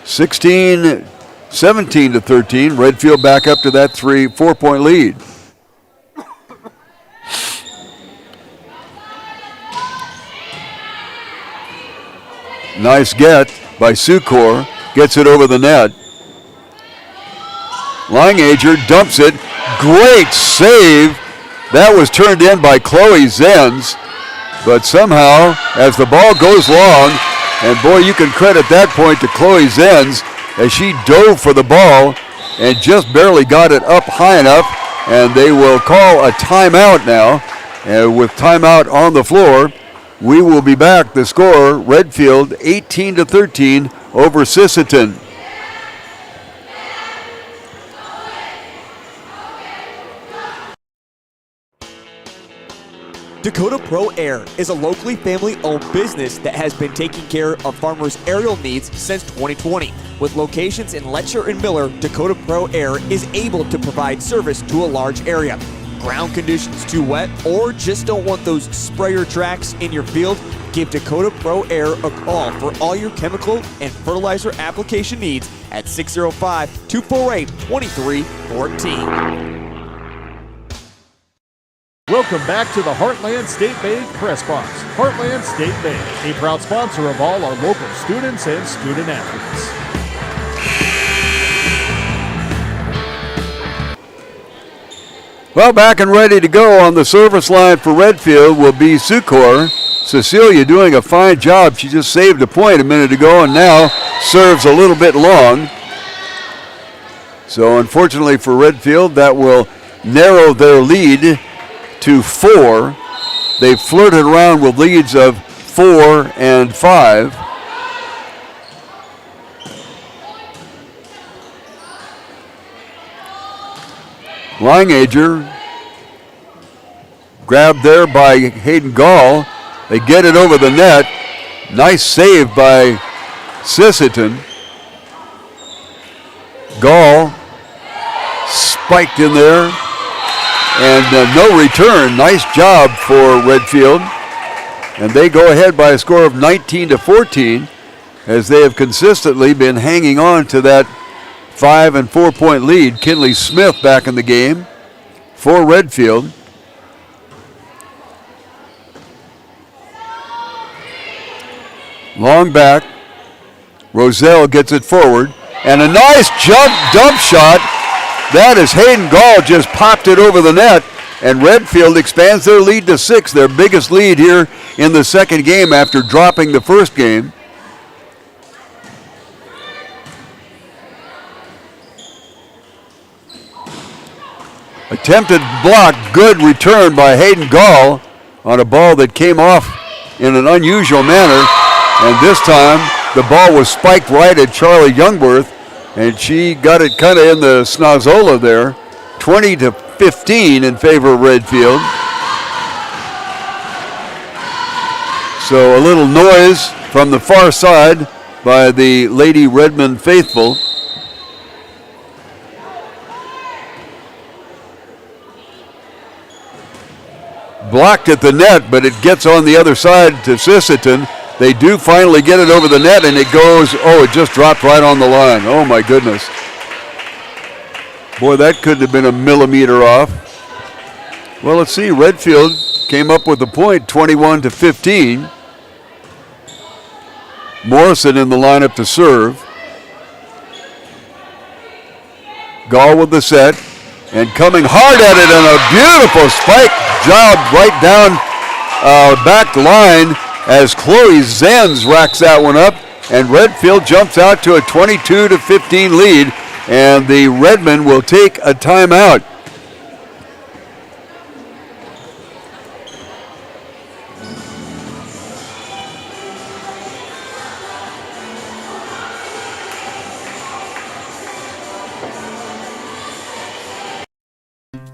17-13. Redfield back up to that 4-point lead. Nice get by Sukor. Gets it over the net. Langager dumps it. Great save. That was turned in by Chloe Zenz. But somehow, as the ball goes long, and boy, you can credit that point to Chloe Zenz as she dove for the ball and just barely got it up high enough, and they will call a timeout now. And with timeout on the floor, we will be back. The score, Redfield 18-13 over Sisseton. Dakota Pro Air is a locally family-owned business that has been taking care of farmers' aerial needs since 2020. With locations in Letcher and Miller, Dakota Pro Air is able to provide service to a large area. Ground conditions too wet, or just don't want those sprayer tracks in your field? Give Dakota Pro Air a call for all your chemical and fertilizer application needs at 605-248-2314. Welcome back to the Heartland State Bank Press Box. Heartland State Bank, a proud sponsor of all our local students and student athletes. Well, back and ready to go on the service line for Redfield will be Sukor. Cecilia doing a fine job. She just saved a point a minute ago and now serves a little bit long. So unfortunately for Redfield, that will narrow their lead to 4. They flirted around with leads of 4 and 5. Langager grabbed there by Hayden Gall. They get it over the net. Nice save by Sisseton. Gall spiked in there. And no return. Nice job for Redfield. And they go ahead by a score of 19-14 as they have consistently been hanging on to that 5 and 4-point lead. Kinley Smith back in the game for Redfield. Long back. Roselle gets it forward. And a nice dump shot. That is Hayden Gall just popped it over the net, and Redfield expands their lead to 6, their biggest lead here in the second game after dropping the first game. Attempted block, good return by Hayden Gall on a ball that came off in an unusual manner, and this time the ball was spiked right at Charlie Youngworth, and she got it kind of in the snozzola there. 20-15 in favor of Redfield. So a little noise from the far side by the Lady Redmen faithful. Blocked at the net, but it gets on the other side to Sisseton. They do finally get it over the net, and it goes, it just dropped right on the line. Oh my goodness. Boy, that couldn't have been a millimeter off. Well, let's see, Redfield came up with the point, 21-15. Morrison in the lineup to serve. Gall with the set, and coming hard at it, and a beautiful spike job right down back line as Chloe Zenz racks that one up, and Redfield jumps out to a 22-15 lead, and the Redmen will take a timeout.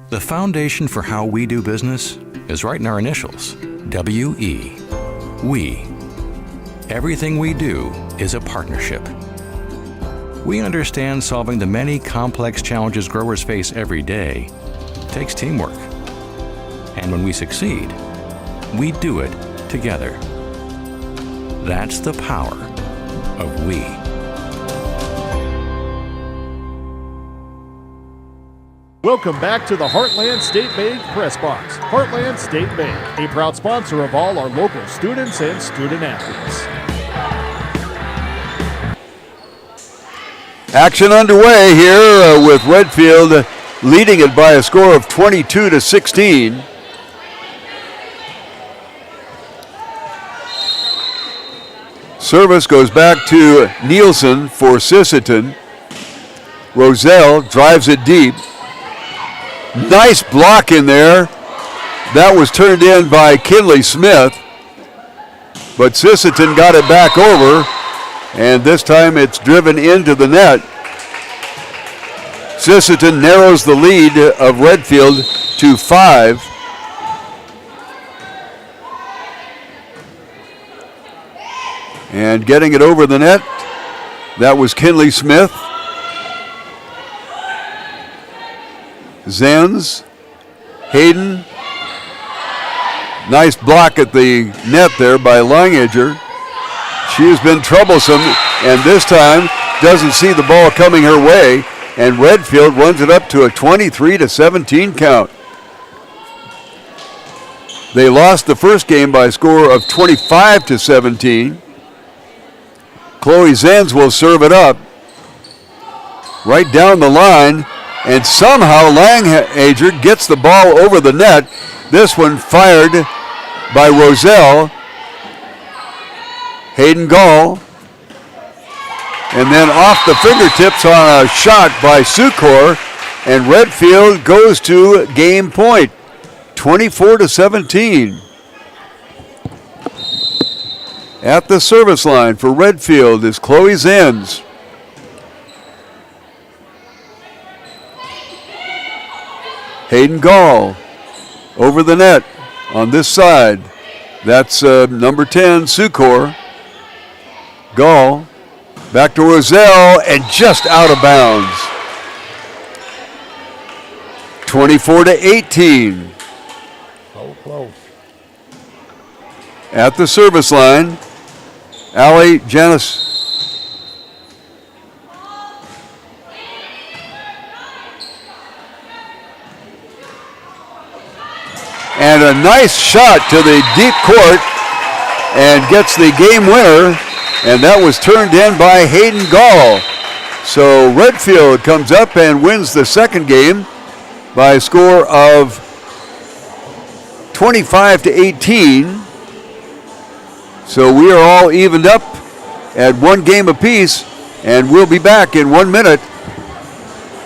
The foundation for how we do business is right in our initials, W-E. We. Everything we do is a partnership. We understand solving the many complex challenges growers face every day takes teamwork. And when we succeed, we do it together. That's the power of we. Welcome back to the Heartland State Bank Press Box. Heartland State Bank, a proud sponsor of all our local students and student athletes. Action underway here with Redfield leading it by a score of 22-16. Service goes back to Nielsen for Sisseton. Roselle drives it deep. Nice block in there. That was turned in by Kinley Smith. But Sisseton got it back over, and this time it's driven into the net. Sisseton narrows the lead of Redfield to 5. And getting it over the net, that was Kinley Smith. Zenz, Hayden, nice block at the net there by Langager. She has been troublesome, and this time doesn't see the ball coming her way, and Redfield runs it up to a 23-17 count. They lost the first game by a score of 25-17. Chloe Zenz will serve it up right down the line. And somehow Langager gets the ball over the net. This one fired by Roselle. Hayden Gall. And then off the fingertips on a shot by Sucor. And Redfield goes to game point. 24-17. At the service line for Redfield is Chloe Zenz. Hayden Gall over the net on this side. That's number 10, Sucor. Gall back to Roselle and just out of bounds. 24-18. So close. At the service line, Allie Janis. And a nice shot to the deep court and gets the game winner, and that was turned in by Hayden Gall. So Redfield comes up and wins the second game by a score of 25-18. So we are all evened up at one game apiece, and we'll be back in 1 minute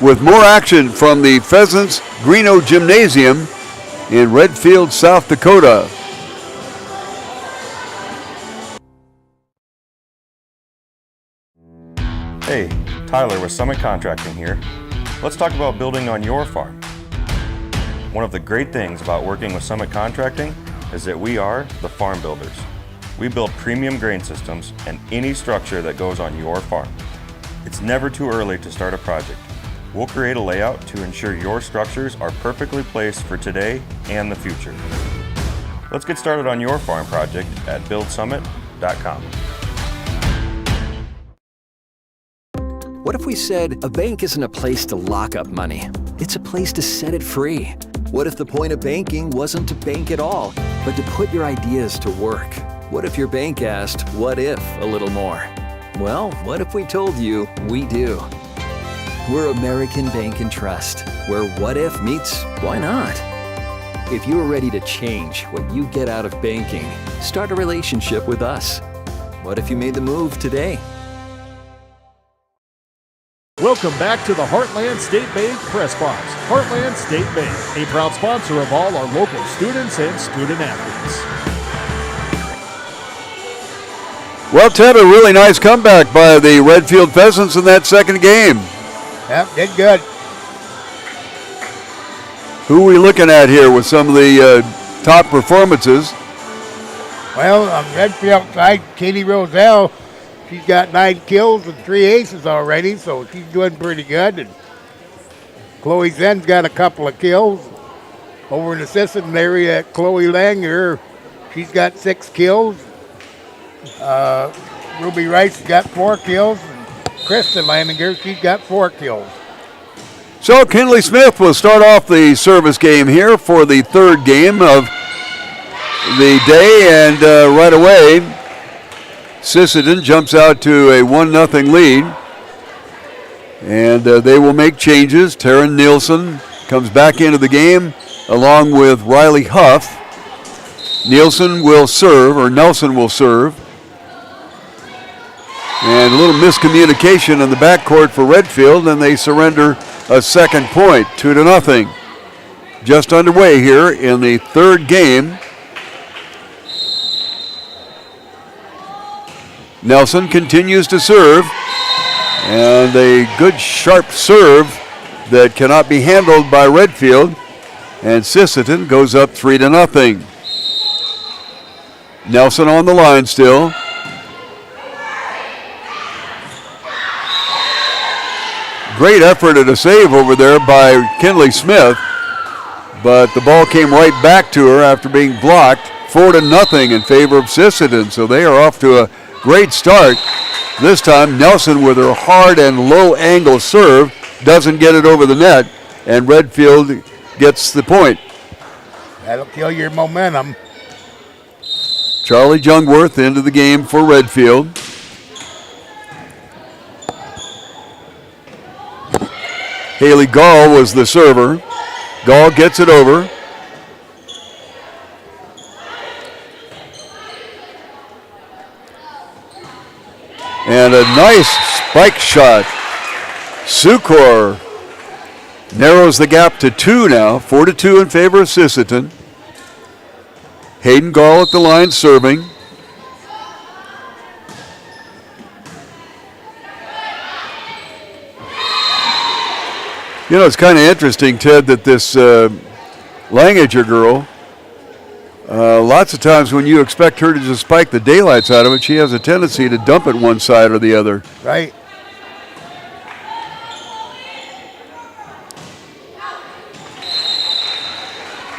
with more action from the Pheasants Greeno Gymnasium in Redfield, South Dakota. Hey, Tyler with Summit Contracting here. Let's talk about building on your farm. One of the great things about working with Summit Contracting is that we are the farm builders. We build premium grain systems and any structure that goes on your farm. It's never too early to start a project. We'll create a layout to ensure your structures are perfectly placed for today and the future. Let's get started on your farm project at buildsummit.com. What if we said a bank isn't a place to lock up money? It's a place to set it free. What if the point of banking wasn't to bank at all, but to put your ideas to work? What if your bank asked, what if, a little more? Well, what if we told you we do? We're American Bank and Trust, where what if meets why not? If you're ready to change what you get out of banking, start a relationship with us. What if you made the move today? Welcome back to the Heartland State Bank Press Box. Heartland State Bank, a proud sponsor of all our local students and student athletes. Well, Ted, a really nice comeback by the Redfield Pheasants in that second game. Yep, did good. Who are we looking at here with some of the top performances? Well, on Redfield side, Katie Roselle, she's got 9 kills and 3 aces already, so she's doing pretty good. And Chloe Zen's got a couple of kills. Over in the Sisseton area, Chloe Langer, she's got 6 kills. Ruby Rice got 4 kills. Krista Lanninger, she's got 4 kills. So Kinley Smith will start off the service game here for the third game of the day, and right away, Sisseton jumps out to a 1-0 lead, and they will make changes. Taryn Nielsen comes back into the game along with Riley Huff. Nelson will serve. And a little miscommunication in the backcourt for Redfield, and they surrender a second point, 2-0. Just underway here in the third game. Nelson continues to serve, and a good sharp serve that cannot be handled by Redfield, and Sisseton goes up 3-0. Nelson on the line still. Great effort at a save over there by Kinley Smith, but the ball came right back to her after being blocked. 4-0 in favor of Sisseton, so they are off to a great start. This time Nelson with her hard and low angle serve doesn't get it over the net, and Redfield gets the point. That'll kill your momentum. Charlie Jungworth into the game for Redfield. Haley Gall was the server. Gall gets it over. And a nice spike shot. Sukor narrows the gap to 2 now. 4-2 in favor of Sisseton. Hayden Gall at the line serving. You know, it's kind of interesting, Ted, that this Langager girl, lots of times when you expect her to just spike the daylights out of it, she has a tendency to dump it one side or the other. Right.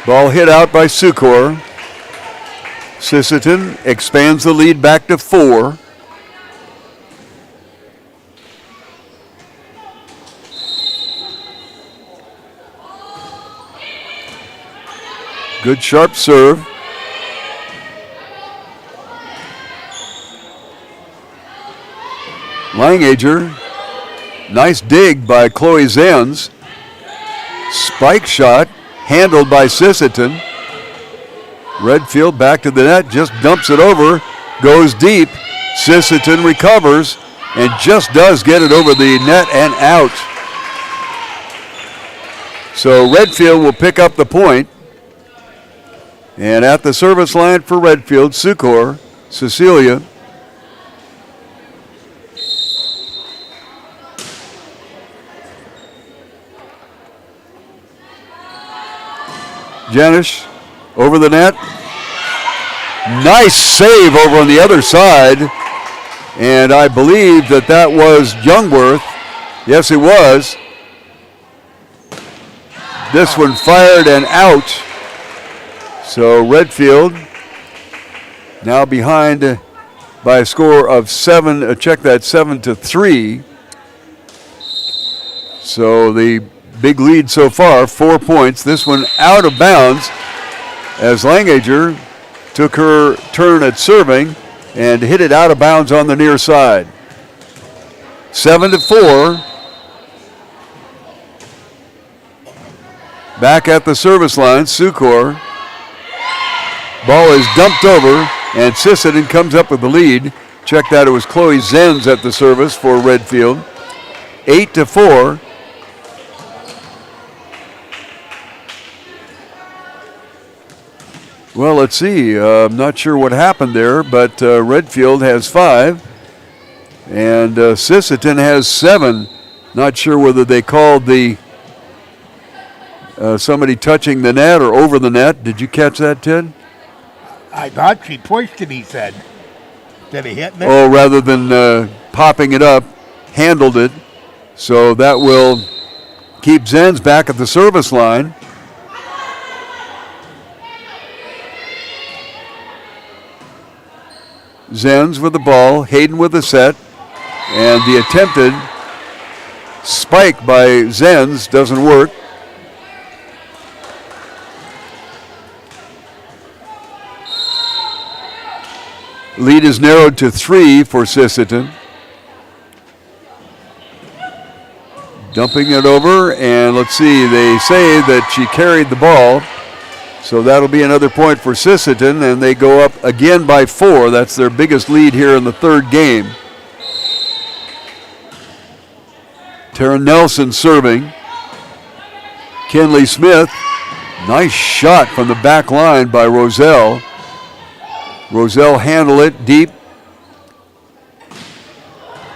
Ball hit out by Sukor. Sisseton expands the lead back to 4. Good sharp serve. Langager, nice dig by Chloe Zenz. Spike shot, handled by Sisseton. Redfield back to the net, just dumps it over, goes deep. Sisseton recovers and just does get it over the net and out. So Redfield will pick up the point. And at the service line for Redfield, Sukor, Cecilia. Janish over the net. Nice save over on the other side. And I believe that was Youngworth. Yes, it was. This one fired and out. So Redfield now behind by a score of 7. Check that, 7-3. So the big lead so far, 4 points. This one out of bounds as Langager took her turn at serving and hit it out of bounds on the near side. 7-4. Back at the service line, Sucor. Ball is dumped over, and Sisseton comes up with the lead. Check that, it was Chloe Zenz at the service for Redfield. 8-4. Well, let's see. I'm not sure what happened there, but Redfield has 5, and Sisseton has 7. Not sure whether they called the somebody touching the net or over the net. Did you catch that, Ted? I thought she pushed it, he said. Did he hit it? Oh, rather than popping it up, handled it. So that will keep Zenz back at the service line. Zenz with the ball, Hayden with the set, and the attempted spike by Zenz doesn't work. Lead is narrowed to 3 for Sisseton. Dumping it over, and let's see, they say that she carried the ball. So that'll be another point for Sisseton, and they go up again by 4. That's their biggest lead here in the third game. Tara Nelson serving. Kinley Smith, nice shot from the back line by Roselle. Roselle handled it deep.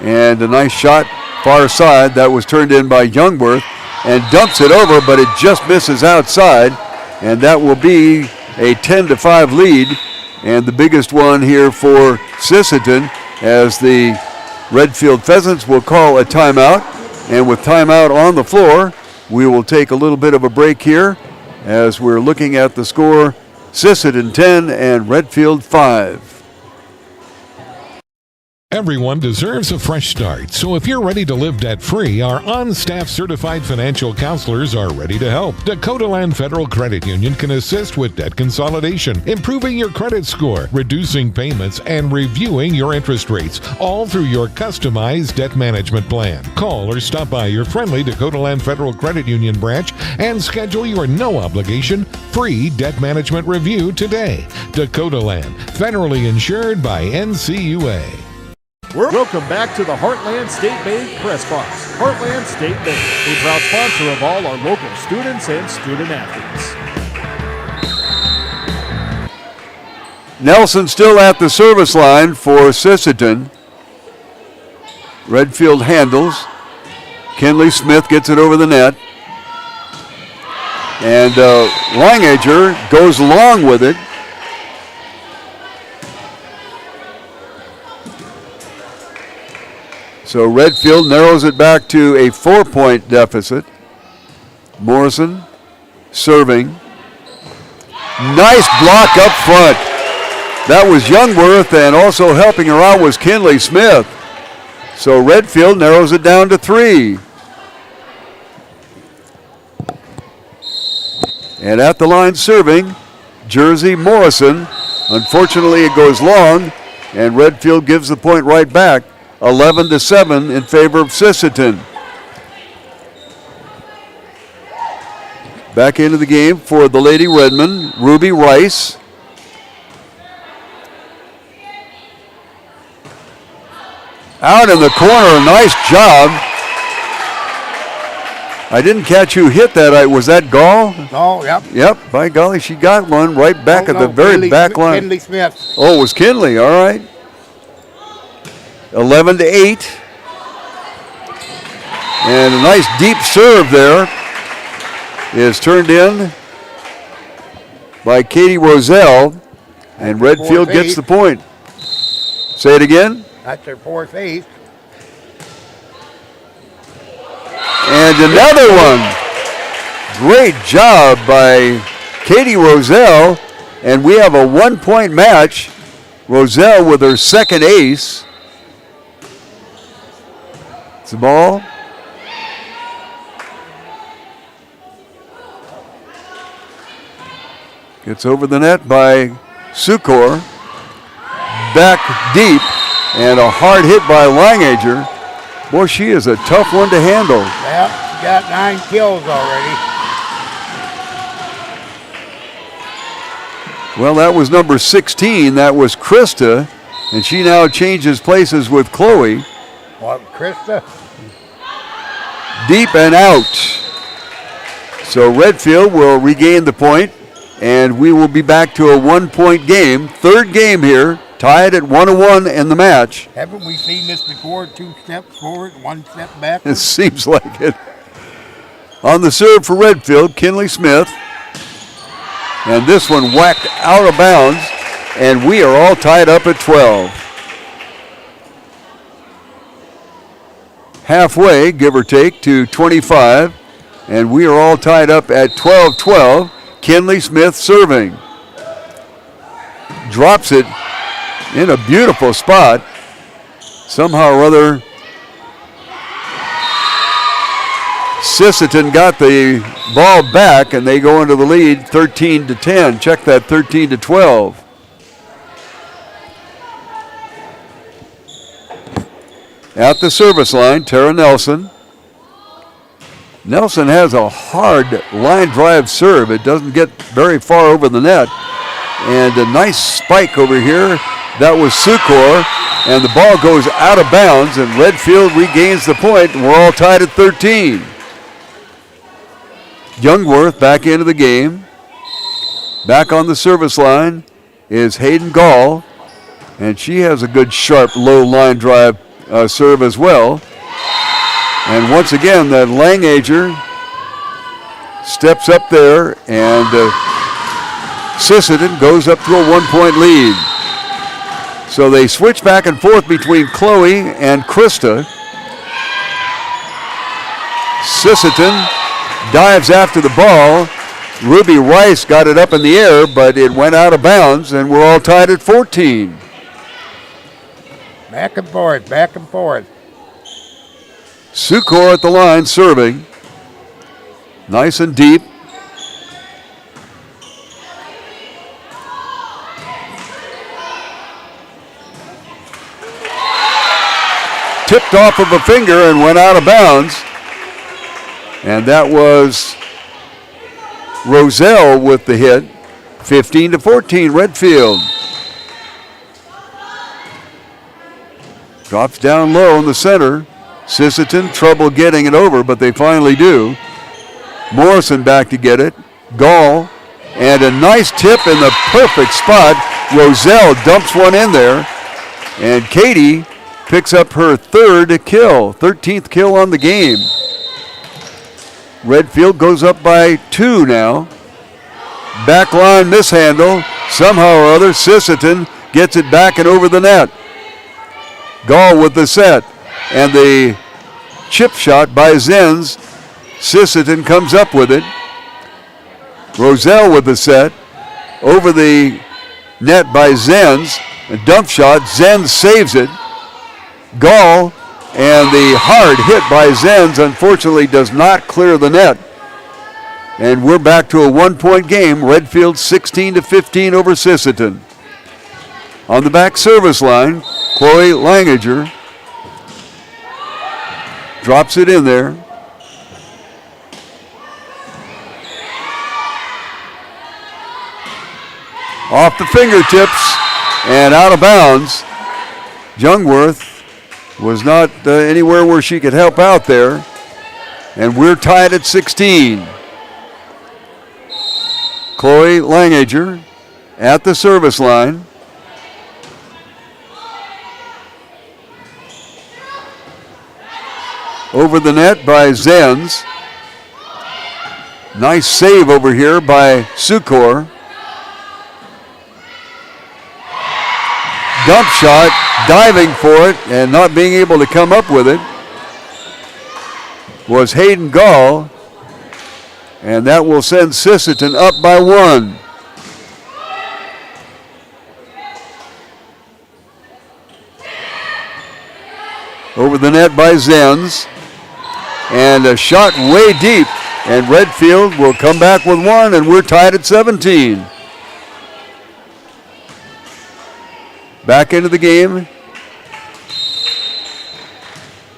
And a nice shot far side that was turned in by Youngworth and dumps it over, but it just misses outside. And that will be a 10-5 lead, and the biggest one here for Sisseton, as the Redfield Pheasants will call a timeout. And with timeout on the floor, we will take a little bit of a break here as we're looking at the score. Sisseton 10 and Redfield 5. Everyone deserves a fresh start, so if you're ready to live debt-free, our on-staff certified financial counselors are ready to help. Dakota Land Federal Credit Union can assist with debt consolidation, improving your credit score, reducing payments, and reviewing your interest rates, all through your customized debt management plan. Call or stop by your friendly Dakota Land Federal Credit Union branch and schedule your no-obligation free debt management review today. Dakota Land, federally insured by NCUA. Welcome back to the Heartland State Bank Press Box. Heartland State Bank, a proud sponsor of all our local students and student athletes. Nelson still at the service line for Sisseton. Redfield handles. Kinley Smith gets it over the net. And Langager goes along with it. So Redfield narrows it back to a 4-point deficit. Morrison serving. Nice block up front. That was Youngworth, and also helping her out was Kinley Smith. So Redfield narrows it down to 3. And at the line serving, Jersey Morrison. Unfortunately, it goes long, and Redfield gives the point right back. 11-7 in favor of Sisseton. Back into the game for the Lady Redmen, Ruby Rice. Out in the corner, nice job. I didn't catch who hit that. Was that Gall? Oh, yep. Yep, by golly, she got one right back at the very back line. Kinley Smith. Oh, it was Kinley, all right. 11-8. And a nice deep serve there is turned in by Katie Roselle, and Redfield gets the point. Say it again. That's their fourth ace. And another one. Great job by Katie Roselle, and we have a 1-point match. Roselle with her second ace. It's the ball. Gets over the net by Sukor. Back deep, and a hard hit by Langager. Boy, she is a tough one to handle. Yep, she got 9 kills already. Well, that was number 16. That was Krista, and she now changes places with Chloe. What, Krista? Deep and out. So Redfield will regain the point, and we will be back to a 1-point game. Third game here, tied at 1-1 in the match. Haven't we seen this before? 2 steps forward, 1 step back? It seems like it. On the serve for Redfield, Kinley Smith. And this one whacked out of bounds, and we are all tied up at 12. Halfway, give or take, to 25, and we are all tied up at 12-12. Kinley Smith serving. Drops it in a beautiful spot. Somehow or other, Sisseton got the ball back, and they go into the lead 13-10. Check that, 13-12. At the service line, Tara Nelson. Nelson has a hard line drive serve. It doesn't get very far over the net. And a nice spike over here. That was Sukor. And the ball goes out of bounds, and Redfield regains the point, and we're all tied at 13. Youngworth back into the game. Back on the service line is Hayden Gall, and she has a good sharp low line drive serve as well. And once again, that Langager steps up there, and Sisseton goes up to a 1-point lead. So they switch back and forth between Chloe and Krista. Sisseton dives after the ball. Ruby Rice got it up in the air, but it went out of bounds, and we're all tied at 14. Back and forth, back and forth. Sukor at the line serving. Nice and deep. Tipped off of a finger and went out of bounds. And that was Roselle with the hit. 15-14, Redfield. Drops down low in the center. Sisseton, trouble getting it over, but they finally do. Morrison back to get it. Gall, and a nice tip in the perfect spot. Roselle dumps one in there, and Katie picks up her 3rd kill, 13th kill on the game. Redfield goes up by 2 now. Backline mishandle. Somehow or other, Sisseton gets it back and over the net. Gall with the set. And the chip shot by Zenz. Sisseton comes up with it. Roselle with the set. Over the net by Zenz. A dump shot. Zenz saves it. Gall, and the hard hit by Zenz unfortunately does not clear the net. And we're back to a 1-point game. Redfield 16-15 over Sisseton. On the back service line, Chloe Langager drops it in there. Off the fingertips and out of bounds. Youngworth was not anywhere where she could help out there. And we're tied at 16. Chloe Langager at the service line. Over the net by Zenz. Nice save over here by Sukor. dump shot, diving for it and not being able to come up with it was Hayden Gall, and that will send Sisseton up by 1. Over the net by Zenz, and a shot way deep, and Redfield will come back with 1, and we're tied at 17. Back into the game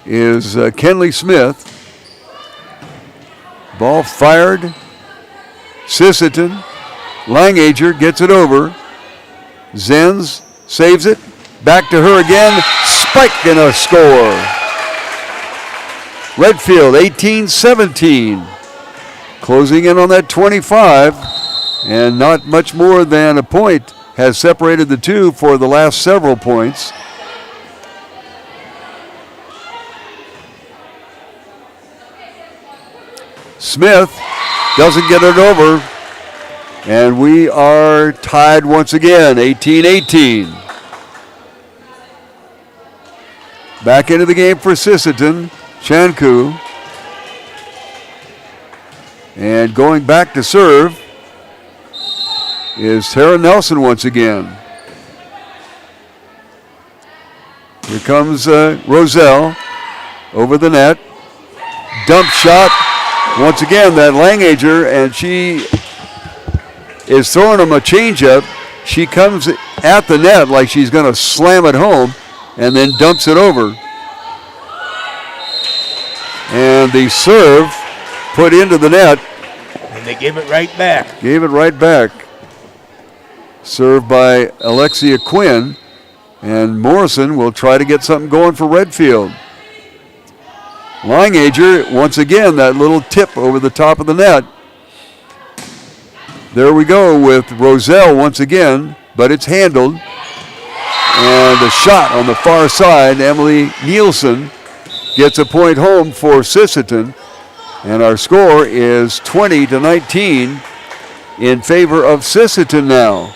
is Kenley Smith. Ball fired. Sisseton. Langager gets it over. Zenz saves it. Back to her again. Spike and a score. Redfield 18-17. Closing in on that 25. And not much more than a point has separated the two for the last several points. Smith doesn't get it over, and we are tied once again, 18-18. Back into the game for Sisseton, Chanku. And going back to serve is Tara Nelson once again. Here comes Roselle over the net. Dump shot. Once again, that Langager, and she is throwing him a changeup. She comes at the net like she's going to slam it home and then dumps it over. And the serve put into the net. And they gave it right back. Gave it right back. Served by Alexia Quinn, and Morrison will try to get something going for Redfield. Langager, once again, that little tip over the top of the net. There we go with Roselle once again, but it's handled. And a shot on the far side. Emily Nielsen gets a point home for Sisseton. And our score is 20-19 in favor of Sisseton now.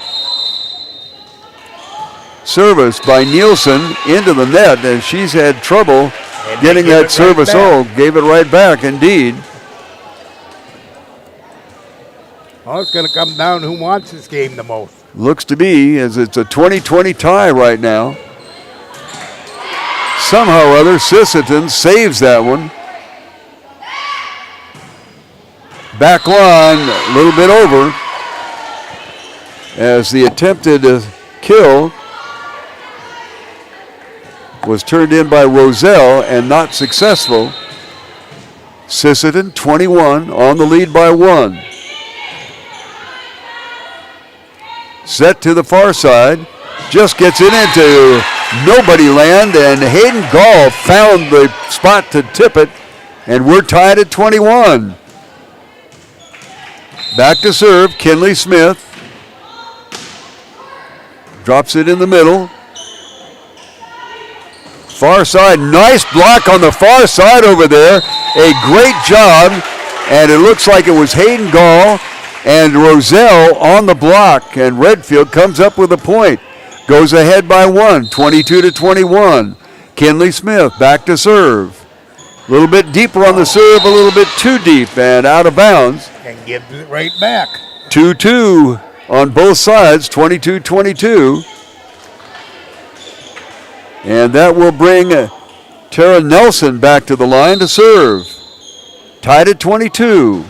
Service by Nielsen into the net, and she's had trouble getting that service home. Gave it right back, indeed. Well, it's going to come down to who wants this game the most. Looks to be, as it's a 20-20 tie right now. Somehow or other, Sisseton saves that one. Back line, a little bit over, as the attempted kill was turned in by Roselle and not successful. Sisseton 21 on the lead by 1. Set to the far side, just gets it into nobody land, and Hayden Gall found the spot to tip it, and we're tied at 21. Back to serve, Kenley Smith. Drops it in the middle. Far side, nice block on the far side over there. A great job, and it looks like it was Hayden Gall and Roselle on the block, and Redfield comes up with a point. Goes ahead by 1, 22-21. Kenley Smith back to serve. A little bit deeper on the serve, a little bit too deep, and out of bounds. And gives it right back. 2-2 on both sides, 22-22. And that will bring Tara Nelson back to the line to serve. Tied at 22.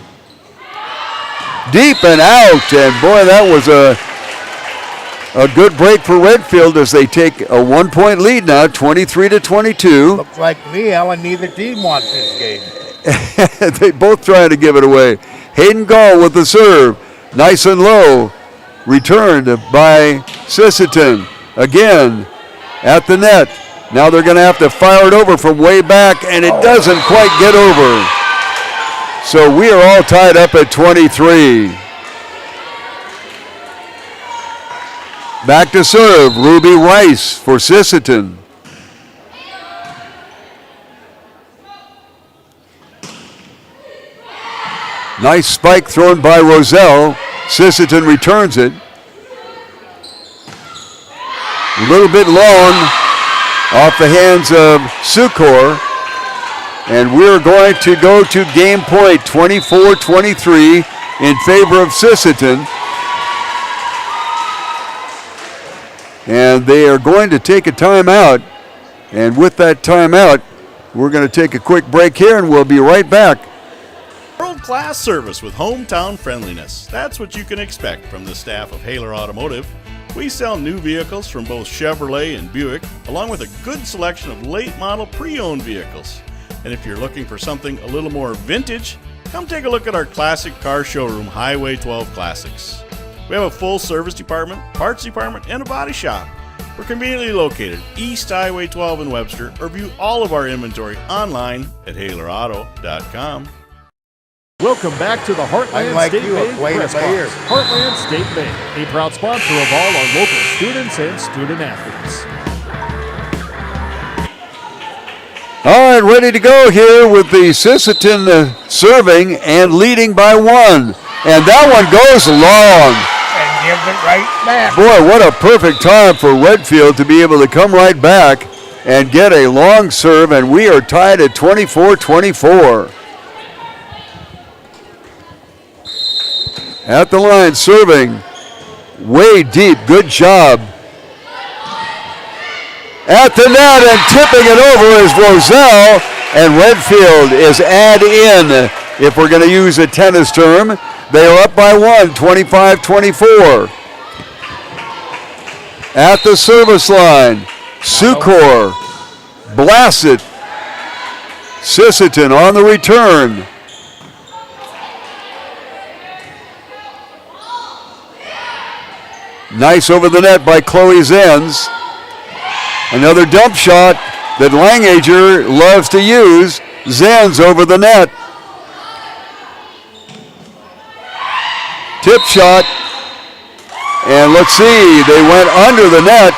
Deep and out, and boy, that was a good break for Redfield as they take a 1-point lead now, 23-22. Looks like to me, Ellen, neither team wants this game. They both trying to give it away. Hayden Gall with the serve. Nice and low. Returned by Sisseton. Again, at the net. Now they're going to have to fire it over from way back, and it doesn't quite get over. So we are all tied up at 23. Back to serve, Ruby Rice for Sisseton. Nice spike thrown by Roselle. Sisseton returns it. little bit long off the hands of Sukor. And we're going to go to game point, 24-23 in favor of Sisseton. And they are going to take a timeout. And with that timeout, we're going to take a quick break here and we'll be right back. World-class service with hometown friendliness. That's what you can expect from the staff of Haler Automotive. We sell new vehicles from both Chevrolet and Buick, along with a good selection of late-model pre-owned vehicles. And if you're looking for something a little more vintage, come take a look at our classic car showroom, Highway 12 Classics. We have a full service department, parts department, and a body shop. We're conveniently located East Highway 12 in Webster, or view all of our inventory online at HalerAuto.com. Welcome back to the Heartland State Bank Press Box. Heartland State Bank, a proud sponsor of all our local students and student athletes. All right, ready to go here with the Sisseton serving and leading by 1. And that one goes long. And gives it right back. Boy, what a perfect time for Redfield to be able to come right back and get a long serve, and we are tied at 24-24. At the line, serving way deep. Good job. At the net and tipping it over is Roselle, and Redfield is add-in. If we're going to use a tennis term, they are up by 1, 25-24. At the service line, Sukor blasts it. Sisseton on the return. Nice over the net by Chloe Zenz. Another dump shot that Langager loves to use. Zenz over the net. Tip shot. And let's see, they went under the net.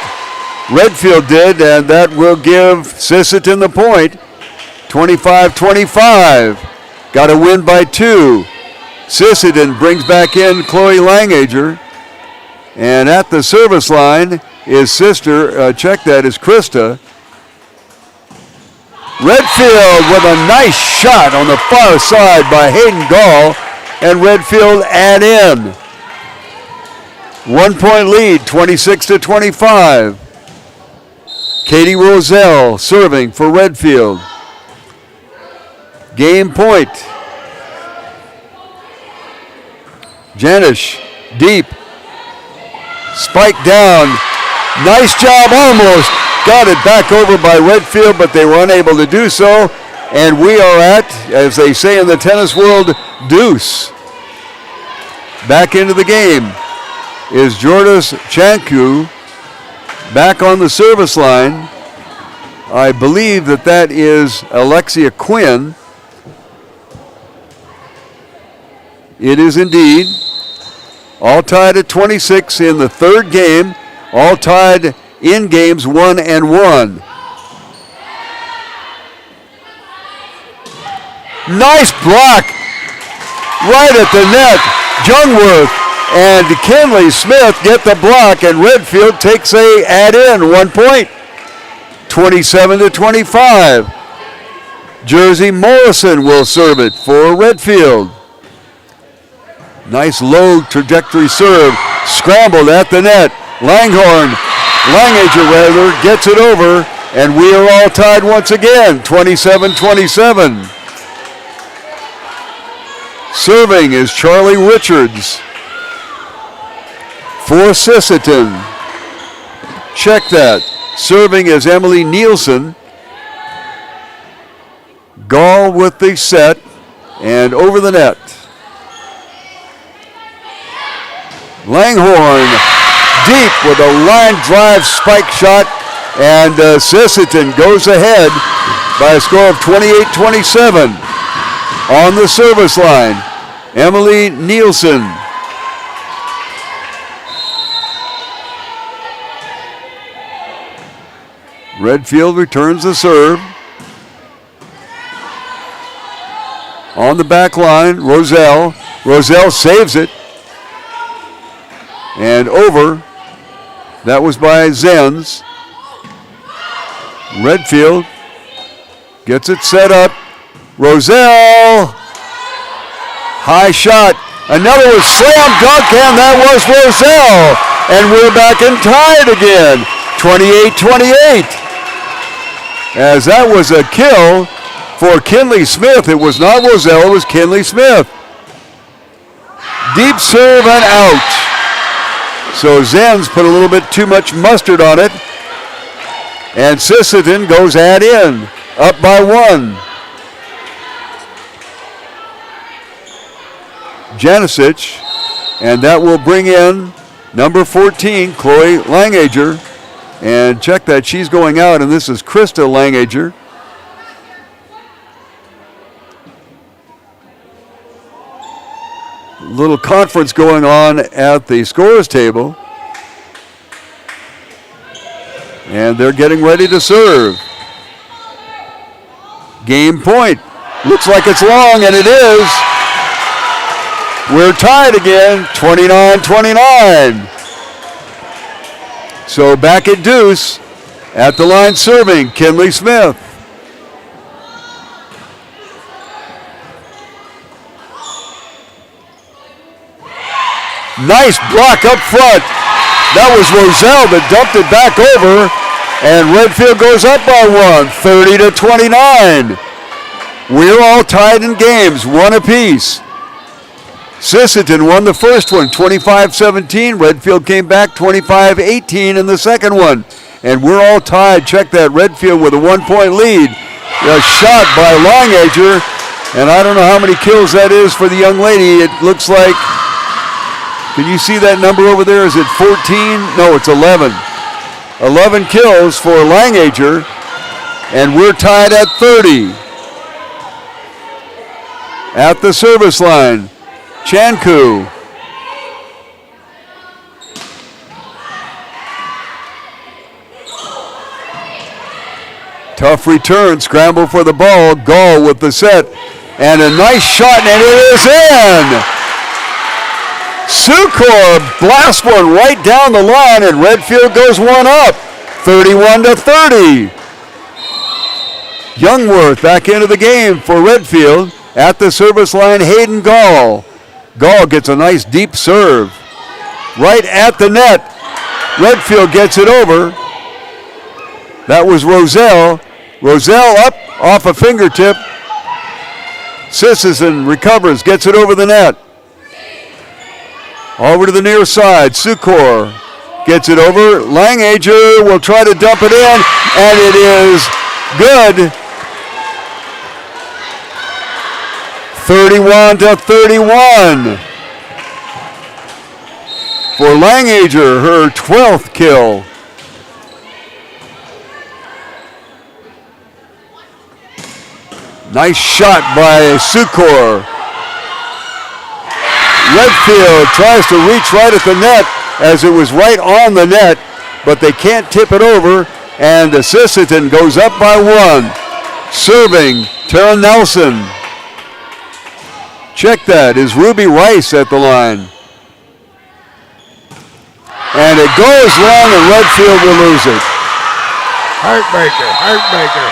Redfield did, and that will give Sisseton the point. 25-25. Got to win by 2. Sisseton brings back in Chloe Langager. And at the service line is sister, check that, is Krista. Redfield with a nice shot on the far side by Hayden Gall, and Redfield add in. 1 point lead, 26-25. Katie Roselle serving for Redfield. Game point. Janish, deep. Spike down. Nice job, almost got it back over by Redfield, but they were unable to do so. And we are at, as they say in the tennis world, deuce. Back into the game is Jordis Chanku, back on the service line. I believe that is Alexia Quinn. It is indeed. All tied at 26 in the third game. All tied in games 1 and 1. Nice block right at the net. Jungworth and Kinley Smith get the block, and Redfield takes a add-in 1 point. 27-25. Jersey Morrison will serve it for Redfield. Nice low trajectory serve. Scrambled at the net. Langager gets it over, and we are all tied once again, 27-27. Serving is Charlie Richards for Sisseton. Check that. Serving is Emily Nielsen. Gall with the set, and over the net. Langhorn deep with a line drive spike shot, and Sisseton goes ahead by a score of 28-27. On the service line, Emily Nielsen. Redfield returns the serve. On the back line, Roselle. Roselle saves it. And over That was by Zenz. Redfield gets it set up. Roselle. High shot. Another was slam dunk, and that was Roselle. And we're back in tied again. 28-28. As that was a kill for Kinley Smith. It was not Roselle, it was Kinley Smith. Deep serve and out. So Zenz put a little bit too much mustard on it. And Sisseton goes at in, up by 1. Janicic, and that will bring in number 14, Chloe Langager. And check that, she's going out, and this is Krista Langager. Little conference going on at the scorer's table. And they're getting ready to serve. Game point. Looks like it's long, and it is. We're tied again, 29-29. So back at deuce, at the line serving, Kinley Smith. Nice block up front. That was Roselle that dumped it back over, and Redfield goes up by 1, 30-29. We're all tied in games, 1 apiece. Sisseton won the first one, 25-17. Redfield came back 25-18 in the second one. And we're all tied. Check that, Redfield with a 1-point lead. A shot by Langager, and I don't know how many kills that is for the young lady. It looks like, can you see that number over there? Is it 14? No, it's 11. 11 kills for Langager, and we're tied at 30. At the service line, Chanku. Tough return, scramble for the ball. Gall with the set, and a nice shot, and it is in. Sukor blasts one right down the line, and Redfield goes one up, 31-30. Youngworth back into the game for Redfield. At the service line, Hayden Gall. Gall gets a nice deep serve. Right at the net. Redfield gets it over. That was Roselle. Roselle up off a fingertip. Sisseton recovers, gets it over the net. Over to the near side. Sukor gets it over. Langager will try to dump it in, and it is good. 31-31 for Langager, her 12th kill. Nice shot by Sukor. Redfield tries to reach right at the net as it was right on the net, but they can't tip it over, and Sisseton goes up by 1. Serving, Tara Nelson. Check that, is Ruby Rice at the line. And it goes long, and Redfield will lose it. Heartbreaker, heartbreaker.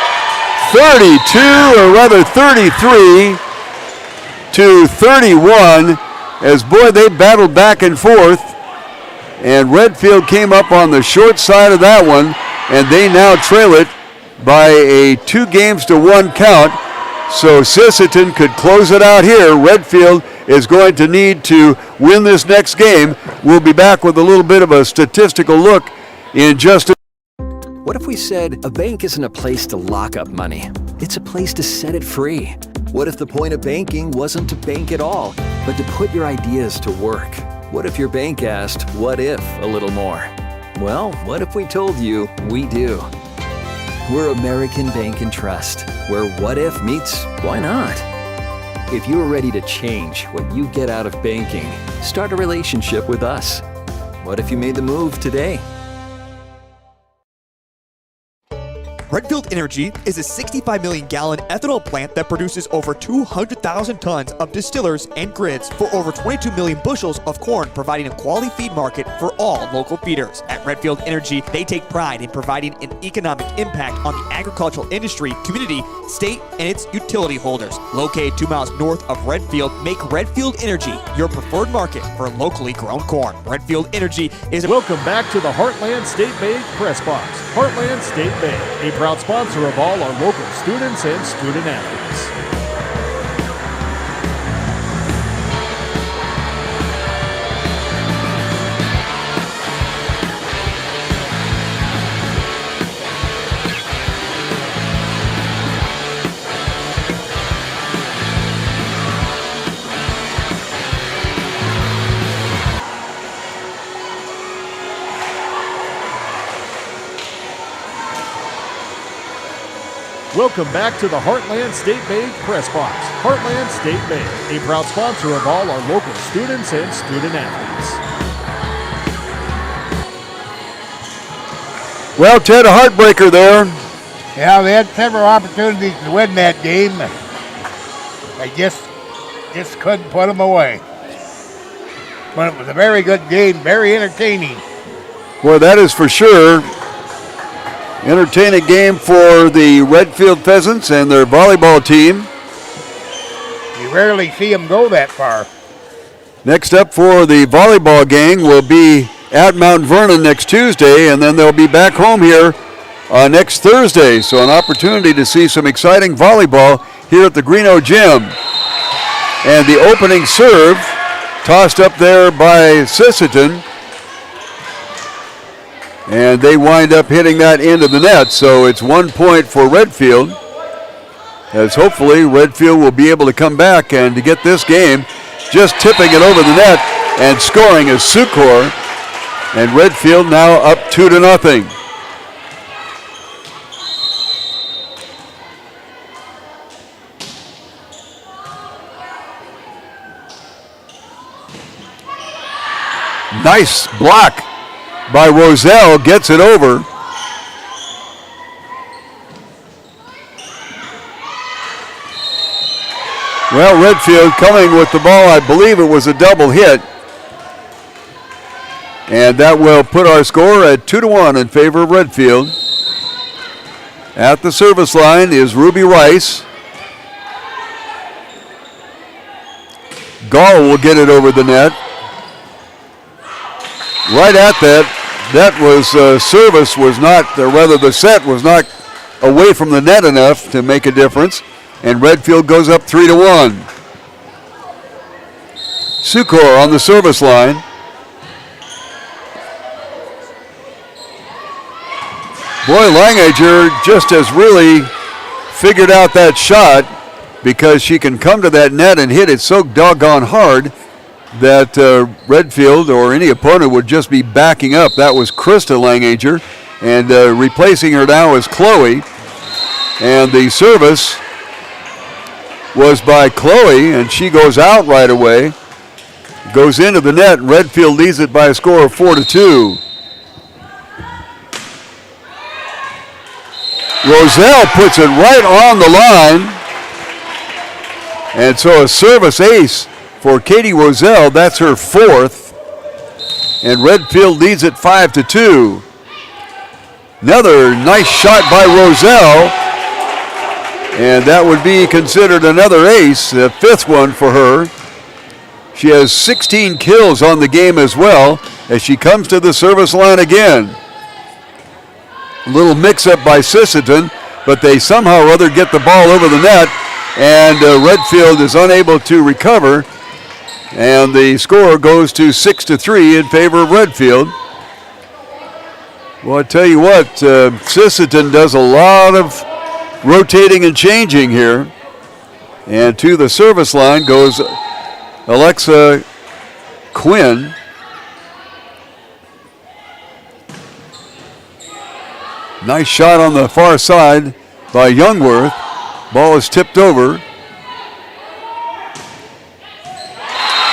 32, or rather 33-31, as boy, they battled back and forth. And Redfield came up on the short side of that one, and they now trail it by a 2-1 count. So Sisseton could close it out here. Redfield is going to need to win this next game. We'll be back with a little bit of a statistical look in just a... What if we said a bank isn't a place to lock up money? It's a place to set it free. What if the point of banking wasn't to bank at all, but to put your ideas to work? What if your bank asked, what if, a little more? Well, what if we told you we do? We're American Bank and Trust, where what if meets why not? If you're ready to change what you get out of banking, start a relationship with us. What if you made the move today? Redfield Energy is a 65 million gallon ethanol plant that produces over 200,000 tons of distillers and grids for over 22 million bushels of corn, providing a quality feed market for all local feeders. At Redfield Energy, they take pride in providing an economic impact on the agricultural industry, community, state, and its utility holders. Located 2 miles north of Redfield, make Redfield Energy your preferred market for locally grown corn. Redfield Energy is Welcome back to the Heartland State Bank Press Box. Heartland State Bank, a proud sponsor of all our local students and student athletes. Welcome back to the Heartland State Bank Press Box. Heartland State Bank, a proud sponsor of all our local students and student athletes. Well, Ted, a heartbreaker there. Yeah, they had several opportunities to win that game. They just couldn't put them away. But it was a very good game, very entertaining. Well, that is for sure. Entertaining game for the Redfield Pheasants and their volleyball team. You rarely see them go that far. Next up for the volleyball gang will be at Mount Vernon next Tuesday, and then they'll be back home here next Thursday. So an opportunity to see some exciting volleyball here at the Greeno Gym. And the opening serve tossed up there by Sisseton. And they wind up hitting that into the net, so it's 1 point for Redfield, as hopefully Redfield will be able to come back and to get this game. Just tipping it over the net and scoring is Sukor, and Redfield now up 2-0. Nice block by Roselle, gets it over. Well, Redfield coming with the ball, I believe it was a double hit. And that will put our score at 2-1 in favor of Redfield. At the service line is Ruby Rice. Gall will get it over the net. Right at that. That was service was not, or rather the set was not away from the net enough to make a difference. And Redfield goes up 3-1. Sukor on the service line. Boy, Langager just has really figured out that shot, because she can come to that net and hit it so doggone hard that Redfield or any opponent would just be backing up. That was Krista Langager, and replacing her now is Chloe. And the service was by Chloe, and she goes out right away. Goes into the net. Redfield leads it by a score of 4-2. Roselle puts it right on the line. And so a service ace for Katie Roselle. That's her fourth. And Redfield leads it 5-2. Another nice shot by Roselle. And that would be considered another ace, the fifth one for her. She has 16 kills on the game as well as she comes to the service line again. A little mix-up by Sisseton, but they somehow or other get the ball over the net, and Redfield is unable to recover. And the score goes to 6-3 in favor of Redfield. Well, I tell you what, Sisseton does a lot of rotating and changing here. And to the service line goes Alexa Quinn. Nice shot on the far side by Youngworth. Ball is tipped over.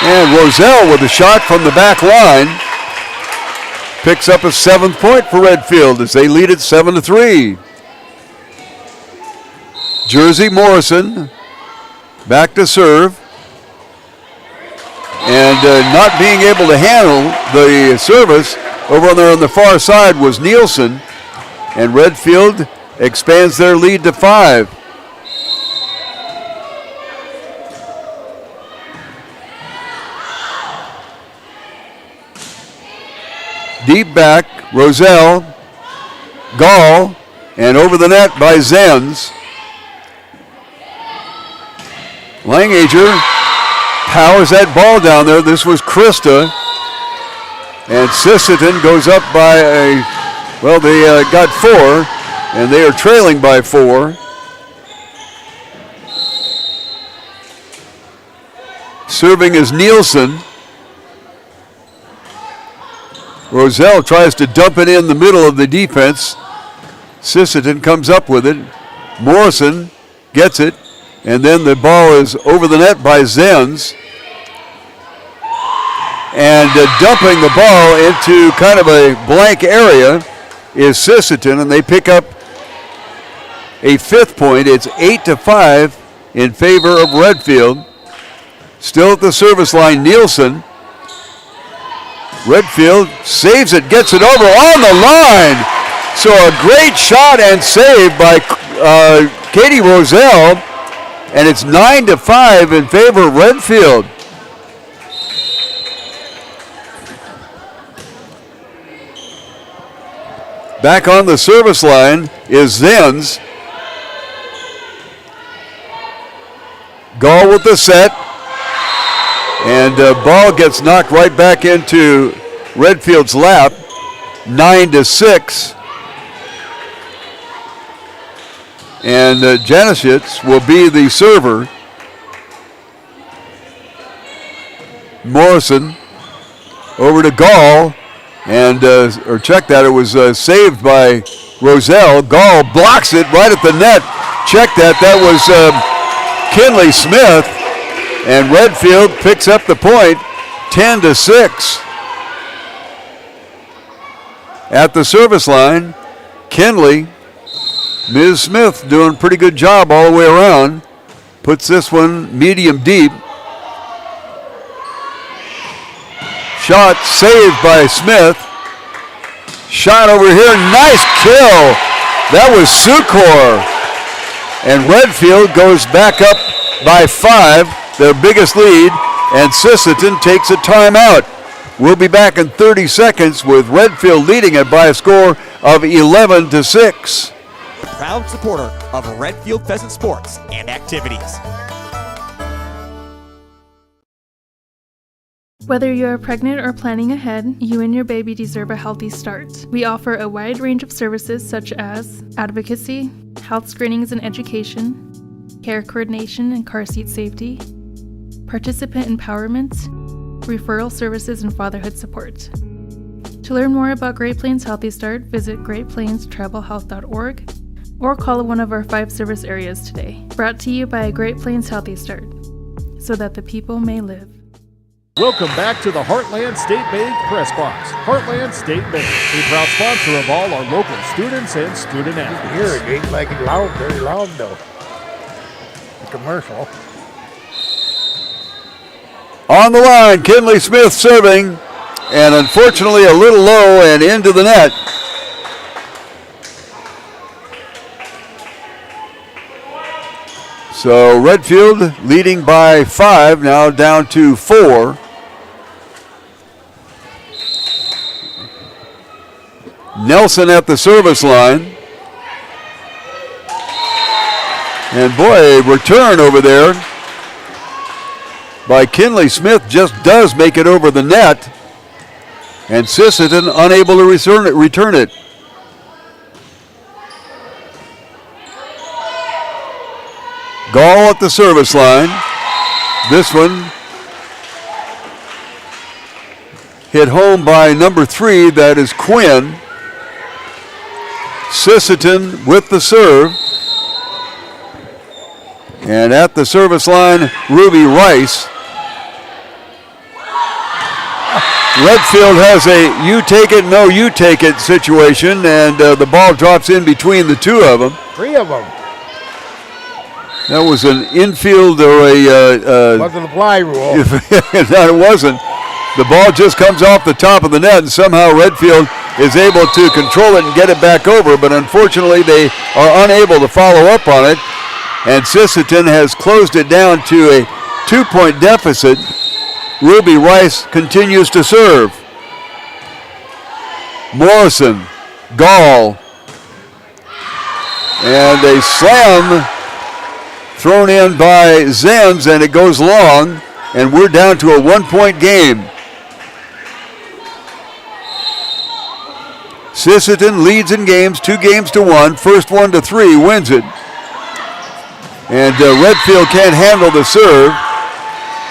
And Roselle with a shot from the back line. Picks up a 7th point for Redfield as they lead it 7-3. Jersey Morrison back to serve. And not being able to handle the service over there on the far side was Nielsen. And Redfield expands their lead to 5. Deep back, Roselle, Gall, and over the net by Zenz. Langager powers that ball down there. This was Krista. And Sisseton goes up by they got 4, and they are trailing by 4. Serving is Nielsen. Roselle tries to dump it in the middle of the defense. Sisseton comes up with it. Morrison gets it. And then the ball is over the net by Zenz. And dumping the ball into kind of a blank area is Sisseton, and they pick up a 5th point. It's 8-5 in favor of Redfield. Still at the service line, Nielsen. Redfield saves it, gets it over on the line. So a great shot and save by Katie Roselle, and it's 9-5 in favor of Redfield. Back on the service line is Zenz. Gall with the set. And ball gets knocked right back into Redfield's lap. 9-6. And Janishitz will be the server. Morrison over to Gall. And, or check that, it was saved by Roselle. Gall blocks it right at the net. Check that, that was Kinley Smith. And Redfield picks up the point, 10-6. At the service line, Kinley, Ms. Smith doing a pretty good job all the way around. Puts this one medium deep. Shot saved by Smith. Shot over here, nice kill. That was Sucor. And Redfield goes back up by 5, their biggest lead, and Sisseton takes a timeout. We'll be back in 30 seconds with Redfield leading it by a score of 11-6. Proud supporter of Redfield Pheasant Sports and Activities. Whether you are pregnant or planning ahead, you and your baby deserve a healthy start. We offer a wide range of services such as advocacy, health screenings and education, care coordination and car seat safety, participant empowerment, referral services, and fatherhood support. To learn more about Great Plains Healthy Start, visit greatplainstravelhealth.org or call one of our 5 service areas today. Brought to you by Great Plains Healthy Start, so that the people may live. Welcome back to the Heartland State Bank Press Box. Heartland State Bank, a proud sponsor of all our local students and student athletes. Here, it ain't like it loud, very loud though. The commercial. On the line, Kinley Smith serving, and unfortunately a little low and into the net. So Redfield leading by 5, now down to 4. Nelson at the service line. And boy, a return over there by Kinley Smith just does make it over the net. And Sisseton unable to return it. Gall at the service line. This one hit home by number 3, that is Quinn. Sisseton with the serve. And at the service line, Ruby Rice. Redfield has a you take it, no you take it situation, and the ball drops in between the 2 of them. 3 of them. That was an infield or a... wasn't a fly rule. No, it wasn't. The ball just comes off the top of the net, and somehow Redfield is able to control it and get it back over, but unfortunately they are unable to follow up on it, and Sisseton has closed it down to a 2-point deficit. Ruby Rice continues to serve. Morrison, Gall, and a slam thrown in by Zenz, and it goes long, and we're down to a 1-point game. Sisseton leads in games, 2-1. First 1-3 wins it. And Redfield can't handle the serve.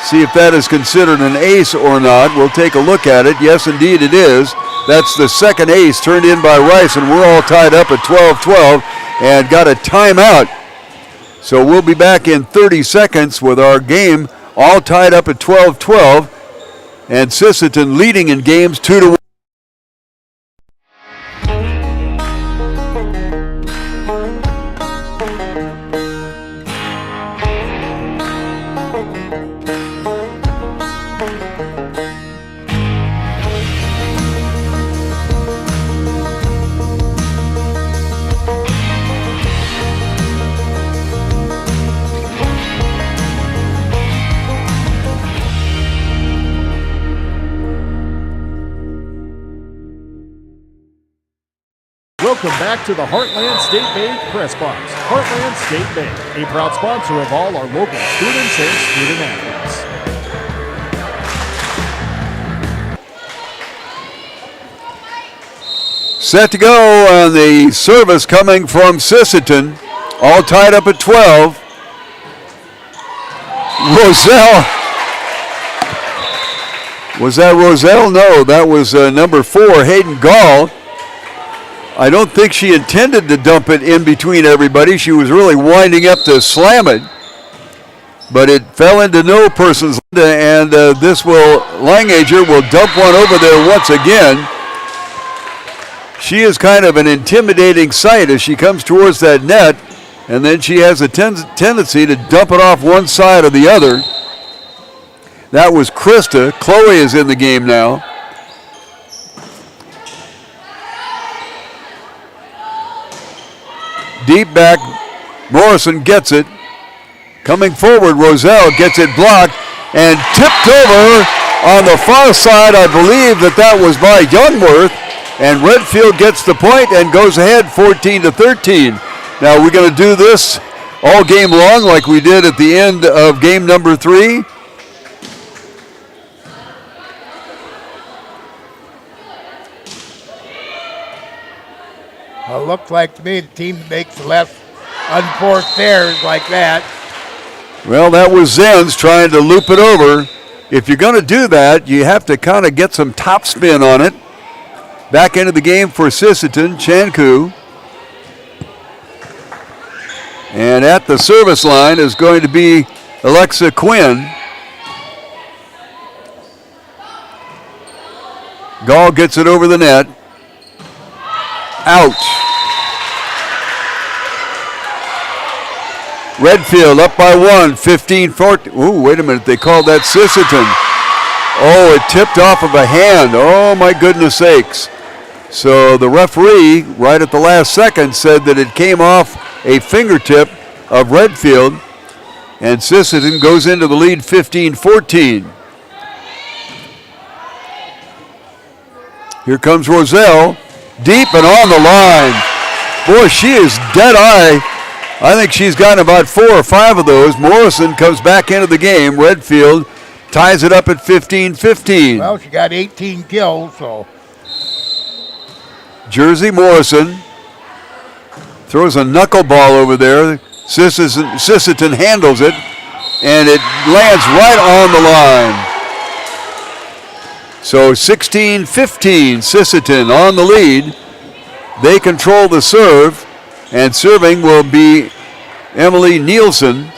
See if that is considered an ace or not. We'll take a look at it. Yes, indeed it is. That's the second ace turned in by Rice, and we're all tied up at 12-12 and got a timeout. So we'll be back in 30 seconds with our game all tied up at 12-12, and Sisseton leading in games 2-1. Welcome back to the Heartland State Bank Press Box. Heartland State Bank, a proud sponsor of all our local students and student athletes. Set to go on the service coming from Sisseton. All tied up at 12. Roselle. Was that Roselle? No, that was number 4, Hayden Gall. I don't think she intended to dump it in between everybody. She was really winding up to slam it. But it fell into no person's land, and Langager will dump one over there once again. She is kind of an intimidating sight as she comes towards that net, and then she has a tendency to dump it off one side or the other. That was Krista. Chloe is in the game now. Deep back, Morrison gets it. Coming forward, Roselle gets it blocked and tipped over on the far side. I believe that was by Youngworth, and Redfield gets the point and goes ahead 14-13. Now we're going to do this all game long like we did at the end of game number 3. Well, it looks like to me the team that makes less unforced errors like that. Well, that was Zenz trying to loop it over. If you're going to do that, you have to kind of get some top spin on it. Back into the game for Sisseton, Chanku. And at the service line is going to be Alexa Quinn. Gall gets it over the net. Out. Redfield up by 1, 15-14. Ooh, wait a minute, they called that Sisseton. Oh, it tipped off of a hand. Oh, my goodness sakes. So the referee, right at the last second, said that it came off a fingertip of Redfield, and Sisseton goes into the lead 15-14. Here comes Roselle. Deep and on the line. Boy, she is dead-eye. I think she's gotten about 4 or 5 of those. Morrison comes back into the game. Redfield ties it up at 15-15. Well, she got 18 kills, so. Jersey Morrison throws a knuckleball over there. Sisseton handles it, and it lands right on the line. So 16-15, Sisseton on the lead. They control the serve, and serving will be Emily Nielsen.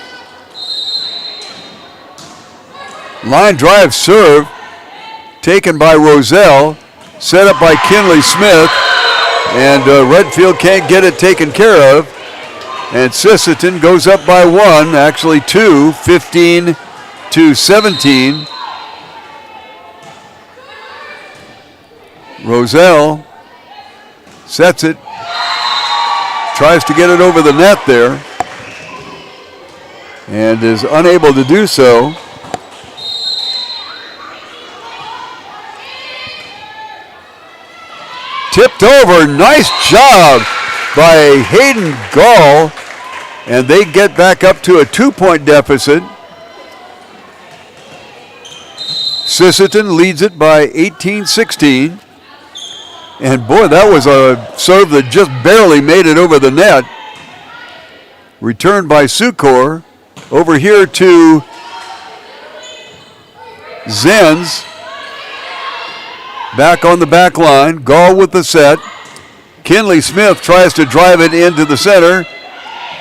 Line drive serve taken by Roselle, set up by Kinley Smith, and Redfield can't get it taken care of. And Sisseton goes up by 1, actually 2, 15-17. Roselle sets it, tries to get it over the net there, and is unable to do so. Tipped over, nice job by Hayden Gall, and they get back up to a 2-point deficit. Sisseton leads it by 18-16. And boy, that was a serve that just barely made it over the net. Returned by Sukor. Over here to Zenz. Back on the back line. Gall with the set. Kinley Smith tries to drive it into the center.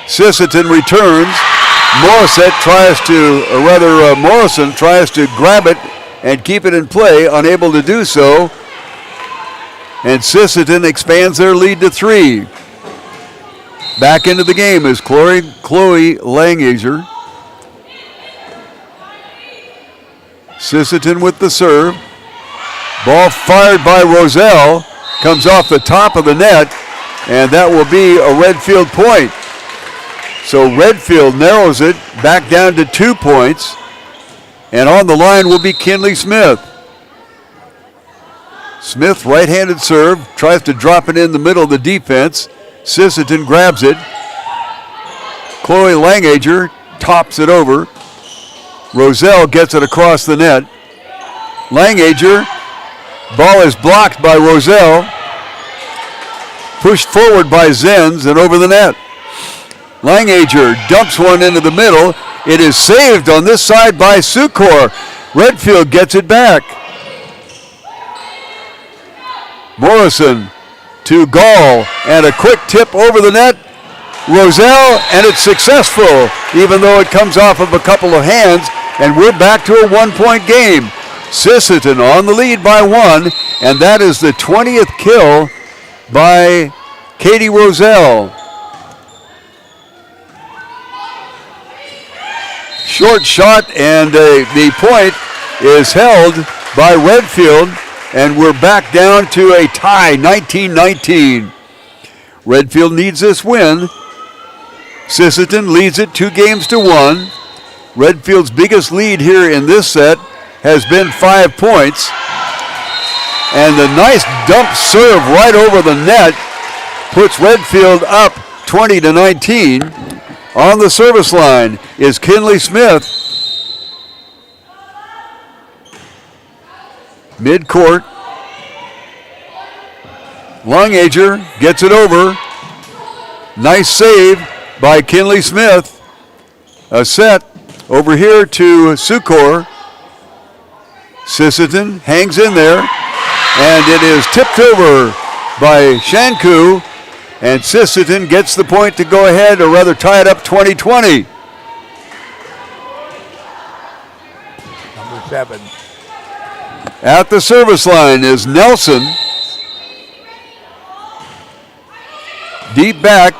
Sisseton returns. Morrison tries to grab it and keep it in play, unable to do so. And Sisseton expands their lead to 3. Back into the game is Chloe Langager. Sisseton with the serve. Ball fired by Roselle. Comes off the top of the net. And that will be a Redfield point. So Redfield narrows it back down to 2 points. And on the line will be Kinley Smith. Smith, right-handed serve, tries to drop it in the middle of the defense. Sisseton grabs it. Chloe Langager tops it over. Roselle gets it across the net. Langager, ball is blocked by Roselle. Pushed forward by Zenz and over the net. Langager dumps one into the middle. It is saved on this side by Sukor. Redfield gets it back. Morrison to Gall, and a quick tip over the net. Roselle, and it's successful, even though it comes off of a couple of hands, and we're back to a 1-point game. Sisseton on the lead by 1, and that is the 20th kill by Katie Roselle. Short shot, and the point is held by Redfield. And we're back down to a tie, 19-19. Redfield needs this win. Sisseton leads it 2-1. Redfield's biggest lead here in this set has been 5 points. And the nice dump serve right over the net puts Redfield up 20-19. On the service line is Kinley Smith. Mid-court. Langager gets it over. Nice save by Kinley Smith. A set over here to Sukor. Sisseton hangs in there. And it is tipped over by Shanku. And Sisseton gets the point to go ahead, or rather tie it up 20-20. Number 7. At the service line is Nelson. Deep back.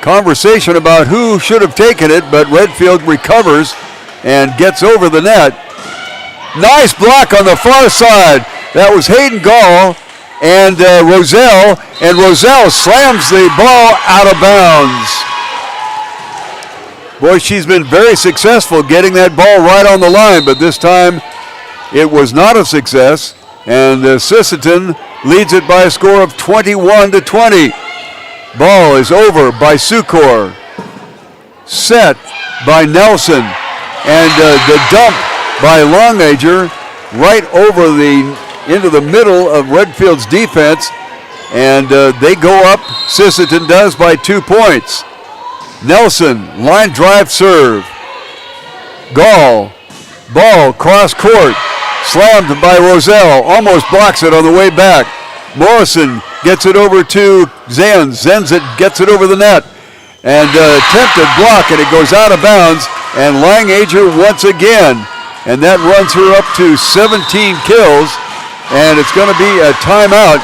Conversation about who should have taken it, but Redfield recovers and gets over the net. Nice block on the far side. That was Hayden Gall and Roselle, and Roselle slams the ball out of bounds. Boy, she's been very successful getting that ball right on the line, but this time it was not a success, and Sisseton leads it by a score of 21-20. Ball is over by Sukor. Set by Nelson, and the dump by Langager right over into the middle of Redfield's defense, and they go up, Sisseton does, by 2 points. Nelson, line drive serve. Gall, ball cross court, slammed by Roselle, almost blocks it on the way back. Morrison gets it over to Zenz. Zenz gets it over the net, and attempted block, and it goes out of bounds, and Langager once again, and that runs her up to 17 kills, and it's going to be a timeout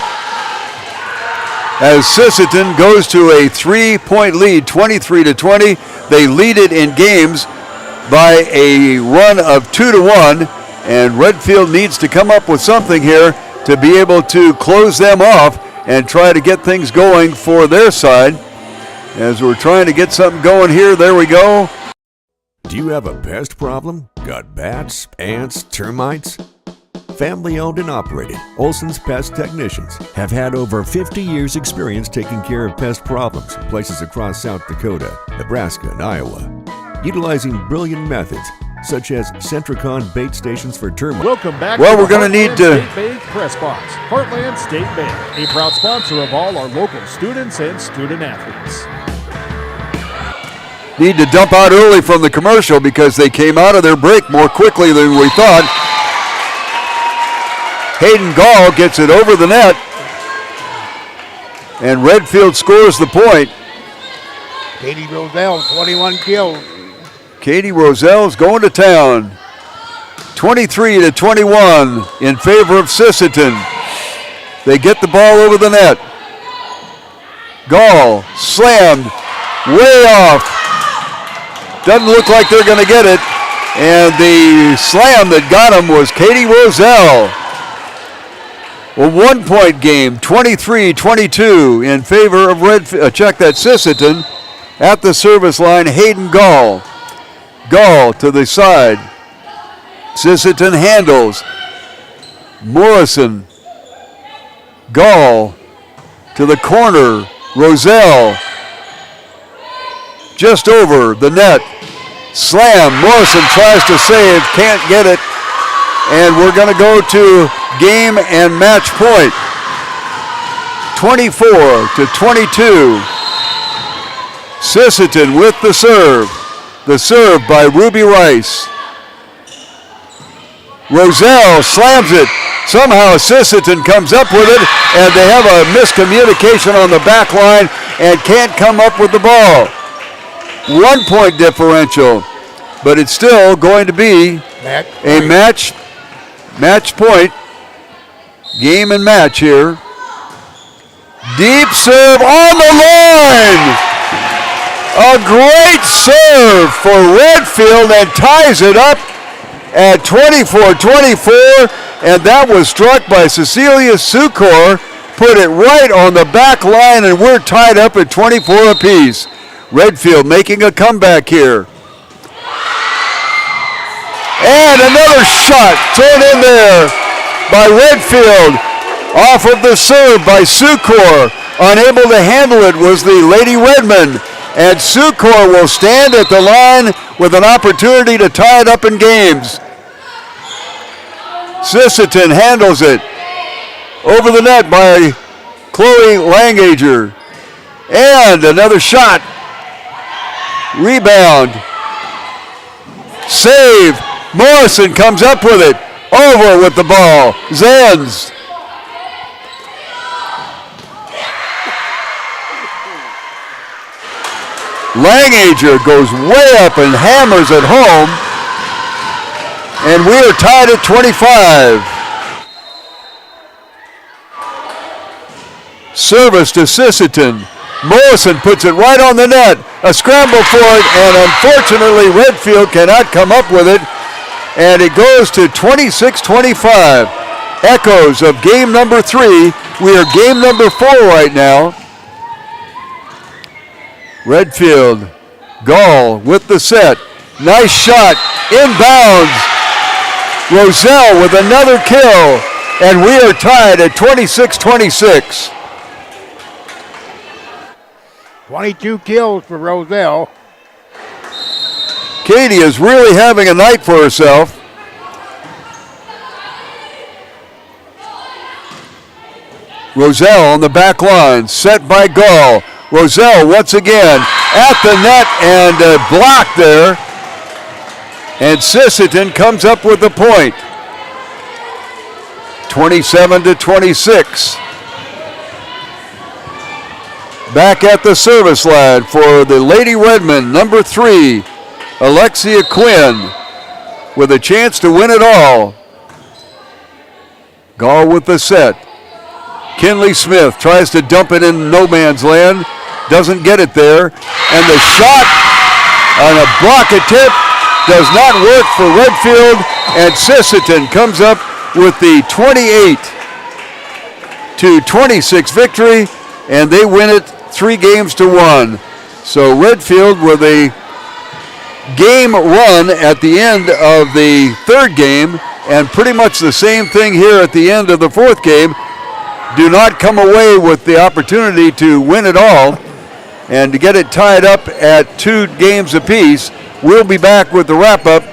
as Sisseton goes to a 3-point lead, 23-20. They lead it in games by a run of 2-1, and Redfield needs to come up with something here to be able to close them off and try to get things going for their side. As we're trying to get something going here, there we go. Do you have a pest problem? Got bats, ants, termites? Family owned and operated, Olson's Pest Technicians have had over 50 years experience taking care of pest problems in places across South Dakota, Nebraska, and Iowa. Utilizing brilliant methods such as Centricon bait stations for termites. Welcome back well, to we're going to need to State Bank Press Box. Heartland State Bank, a proud sponsor of all our local students and student athletes. Need to dump out early from the commercial because they came out of their break more quickly than we thought. Hayden Gall gets it over the net, and Redfield scores the point. Katie Roselle, 21 kills. Katie Roselle's going to town. 23-21 in favor of Sisseton. They get the ball over the net. Gall slammed way off. Doesn't look like they're going to get it. And the slam that got him was Katie Roselle. A 1-point game, 23-22 in favor of Redfield. Check that, Sisseton at the service line. Hayden Gall. Gall to the side. Sisseton handles. Morrison. Gall to the corner. Roselle. Just over the net. Slam. Morrison tries to save. Can't get it. And we're going to go to game and match point. 24-22. Sisseton with the serve. The serve by Ruby Rice. Roselle slams it. Somehow Sisseton comes up with it, and they have a miscommunication on the back line and can't come up with the ball. 1-point differential, but it's still going to be a match point. Game and match here. Deep serve on the line. A great serve for Redfield and ties it up at 24-24, and that was struck by Cecilia Sukor. Put it right on the back line, and we're tied up at 24 apiece. Redfield making a comeback here. And another shot thrown in there by Redfield off of the serve by Sukor. Unable to handle it was the Lady Redmen. And Sukor will stand at the line with an opportunity to tie it up in games. Sisseton handles it. Over the net by Chloe Langager. And another shot. Rebound. Save. Morrison comes up with it. Over with the ball. Zenz. Langager goes way up and hammers it home. And we are tied at 25. Service to Sisseton. Morrison puts it right on the net. A scramble for it, and unfortunately Redfield cannot come up with it. And it goes to 26-25. Echoes of game number 3. We are game number 4 right now. Redfield, Gall with the set. Nice shot, inbounds. Roselle with another kill, and we are tied at 26-26. 22 kills for Roselle. Katie is really having a night for herself. Roselle on the back line, set by Gall. Roselle once again at the net and a block there. And Sisseton comes up with the point. 27-26. Back at the service line for the Lady Redmen, number 3, Alexia Quinn, with a chance to win it all. Gall with the set. Kinley Smith tries to dump it in no man's land. Doesn't get it there. And the shot on a block attempt does not work for Redfield. And Sisseton comes up with the 28-26 victory. And they win it 3-1. So Redfield with a game run at the end of the third game, and pretty much the same thing here at the end of the fourth game. Do not come away with the opportunity to win it all and to get it tied up at 2 games apiece. We'll be back with the wrap-up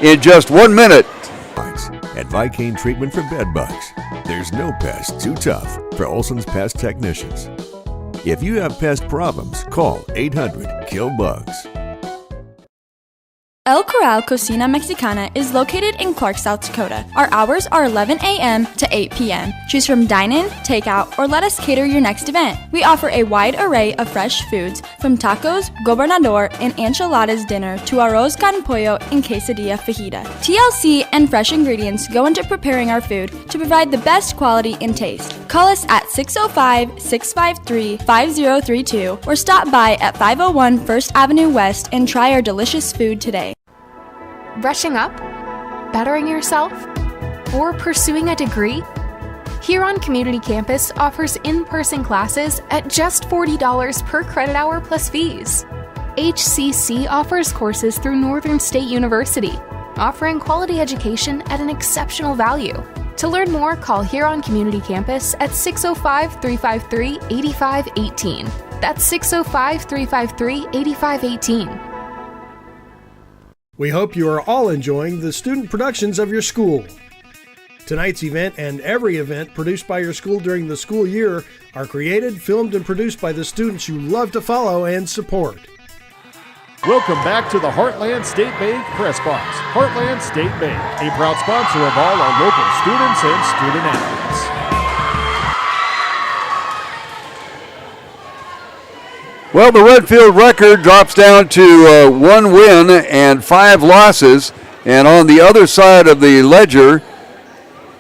in just 1 minute. At Vicane Treatment for Bed Bugs, there's no pest too tough for Olson's Pest Technicians. If you have pest problems, call 800-KILL-BUGS. El Corral Cocina Mexicana is located in Clark, South Dakota. Our hours are 11 a.m. to 8 p.m. Choose from dine-in, takeout, or let us cater your next event. We offer a wide array of fresh foods, from tacos, gobernador, and enchiladas dinner to arroz con pollo and quesadilla fajita. TLC and fresh ingredients go into preparing our food to provide the best quality and taste. Call us at 605-653-5032 or stop by at 501 First Avenue West and try our delicious food today. Brushing up? Bettering yourself? Or pursuing a degree? Huron Community Campus offers in-person classes at just $40 per credit hour plus fees. HCC offers courses through Northern State University, offering quality education at an exceptional value. To learn more, call Huron Community Campus at 605-353-8518. That's 605-353-8518. We hope you are all enjoying the student productions of your school. Tonight's event and every event produced by your school during the school year are created, filmed, and produced by the students you love to follow and support. Welcome back to the Heartland State Bank Press Box. Heartland State Bank, a proud sponsor of all our local students and student athletes. Well, the Redfield record drops down to 1 win and 5 losses. And on the other side of the ledger,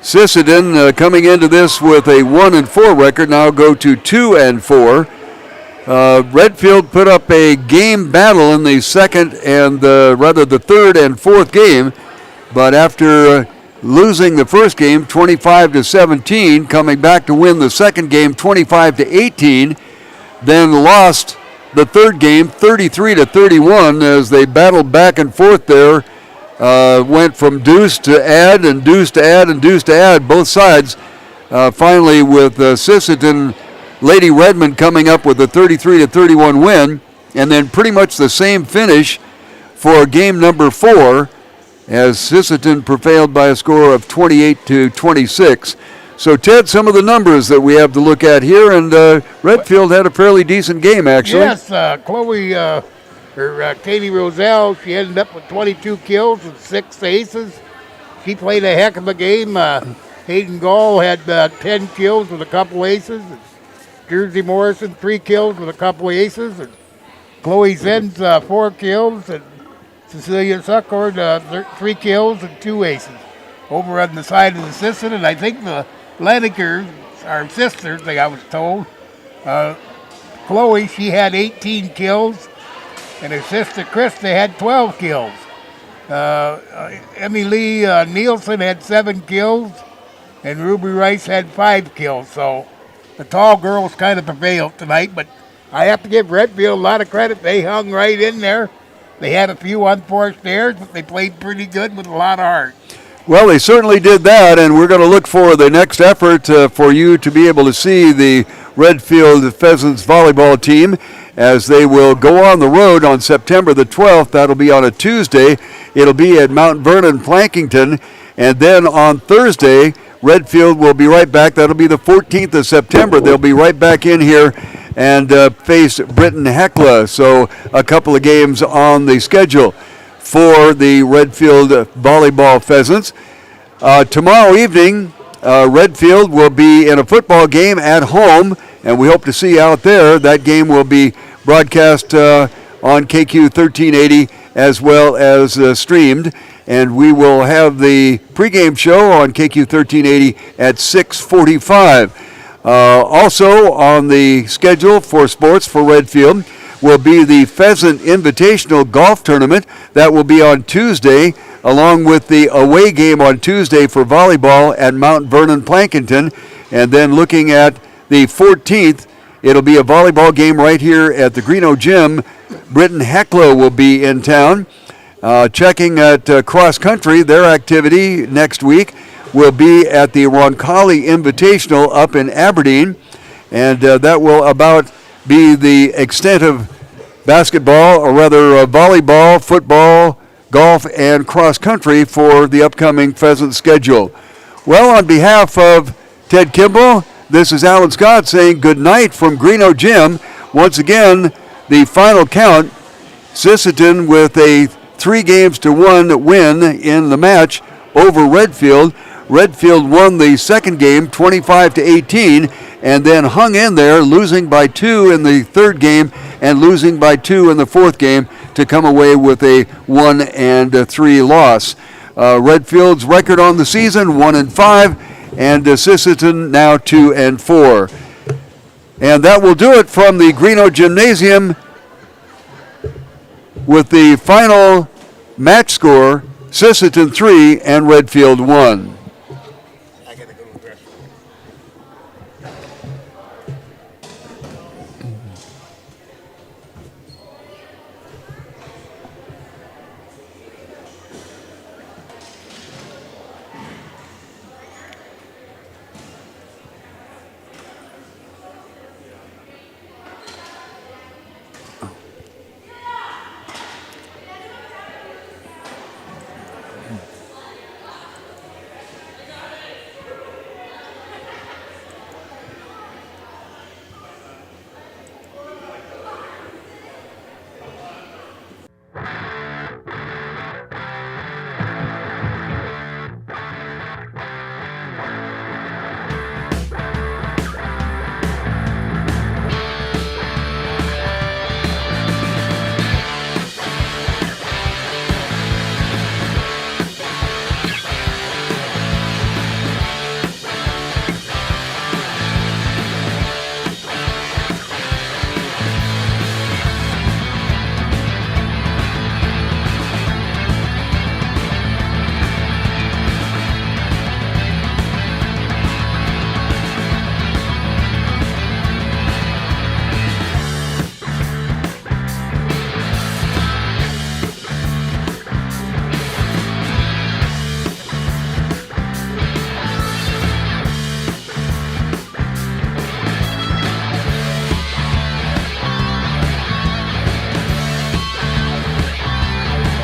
Sisseton coming into this with a 1-4 record, now go to 2-4. Redfield put up a game battle in the second and the third and fourth game, but after losing the first game 25-17, coming back to win the second game 25-18, then lost the third game 33-31 as they battled back and forth there. Went from deuce to add and deuce to add and deuce to add, both sides. Finally with Sisseton Lady Redmen coming up with a 33-31 win, and then pretty much the same finish for game number 4 as Sisseton prevailed by a score of 28-26. So, Ted, some of the numbers that we have to look at here, and Redfield had a fairly decent game, actually. Yes, Katie Roselle, she ended up with 22 kills and 6 aces. She played a heck of a game. Hayden Gall had 10 kills with a couple aces. And Jersey Morrison, 3 kills with a couple aces. And Chloe Zen's 4 kills. And Cecilia Succord, 3 kills and 2 aces. Over on the side of the Sisseton, and I think the Lennikers, our sisters, like I was told. Chloe, she had 18 kills, and her sister Krista had 12 kills. Emmy Lee Nielsen had 7 kills, and Ruby Rice had 5 kills. So the tall girls kind of prevailed tonight, but I have to give Redfield a lot of credit. They hung right in there. They had a few unforced errors, but they played pretty good with a lot of heart. Well, they certainly did that, and we're going to look for the next effort for you to be able to see the Redfield Pheasants volleyball team as they will go on the road on September the 12th. That'll be on a Tuesday. It'll be at Mount Vernon, Plankington, and then on Thursday, Redfield will be right back. That'll be the 14th of September. They'll be right back in here and face Britton Hecla. So a couple of games on the schedule for the Redfield volleyball Pheasants. Tomorrow evening, Redfield will be in a football game at home, and we hope to see you out there. That game will be broadcast on KQ 1380 as well as streamed, and we will have the pregame show on KQ 1380 at 6:45. Also on the schedule for sports for Redfield will be the Pheasant Invitational Golf Tournament. That will be on Tuesday, along with the away game on Tuesday for volleyball at Mount Vernon Plankinton. And then looking at the 14th, it'll be a volleyball game right here at the Greeno Gym. Britton Hecklow will be in town. Checking at cross country, their activity next week will be at the Roncalli Invitational up in Aberdeen. And that will about be the extent of basketball, or rather volleyball, football, golf, and cross country for the upcoming Pheasant schedule. Well, on behalf of Ted Kimball, this is Alan Scott saying good night from Greeno Gym. Once again, the final count, Sisseton with a 3-1 win in the match over Redfield. Redfield won the second game 25-18 and then hung in there, losing by 2 in the third game and losing by 2 in the fourth game to come away with a 1-3 loss. Redfield's record on the season, 1-5, and Sisseton now 2-4. And that will do it from the Greeno Gymnasium with the final match score, Sisseton 3 and Redfield 1.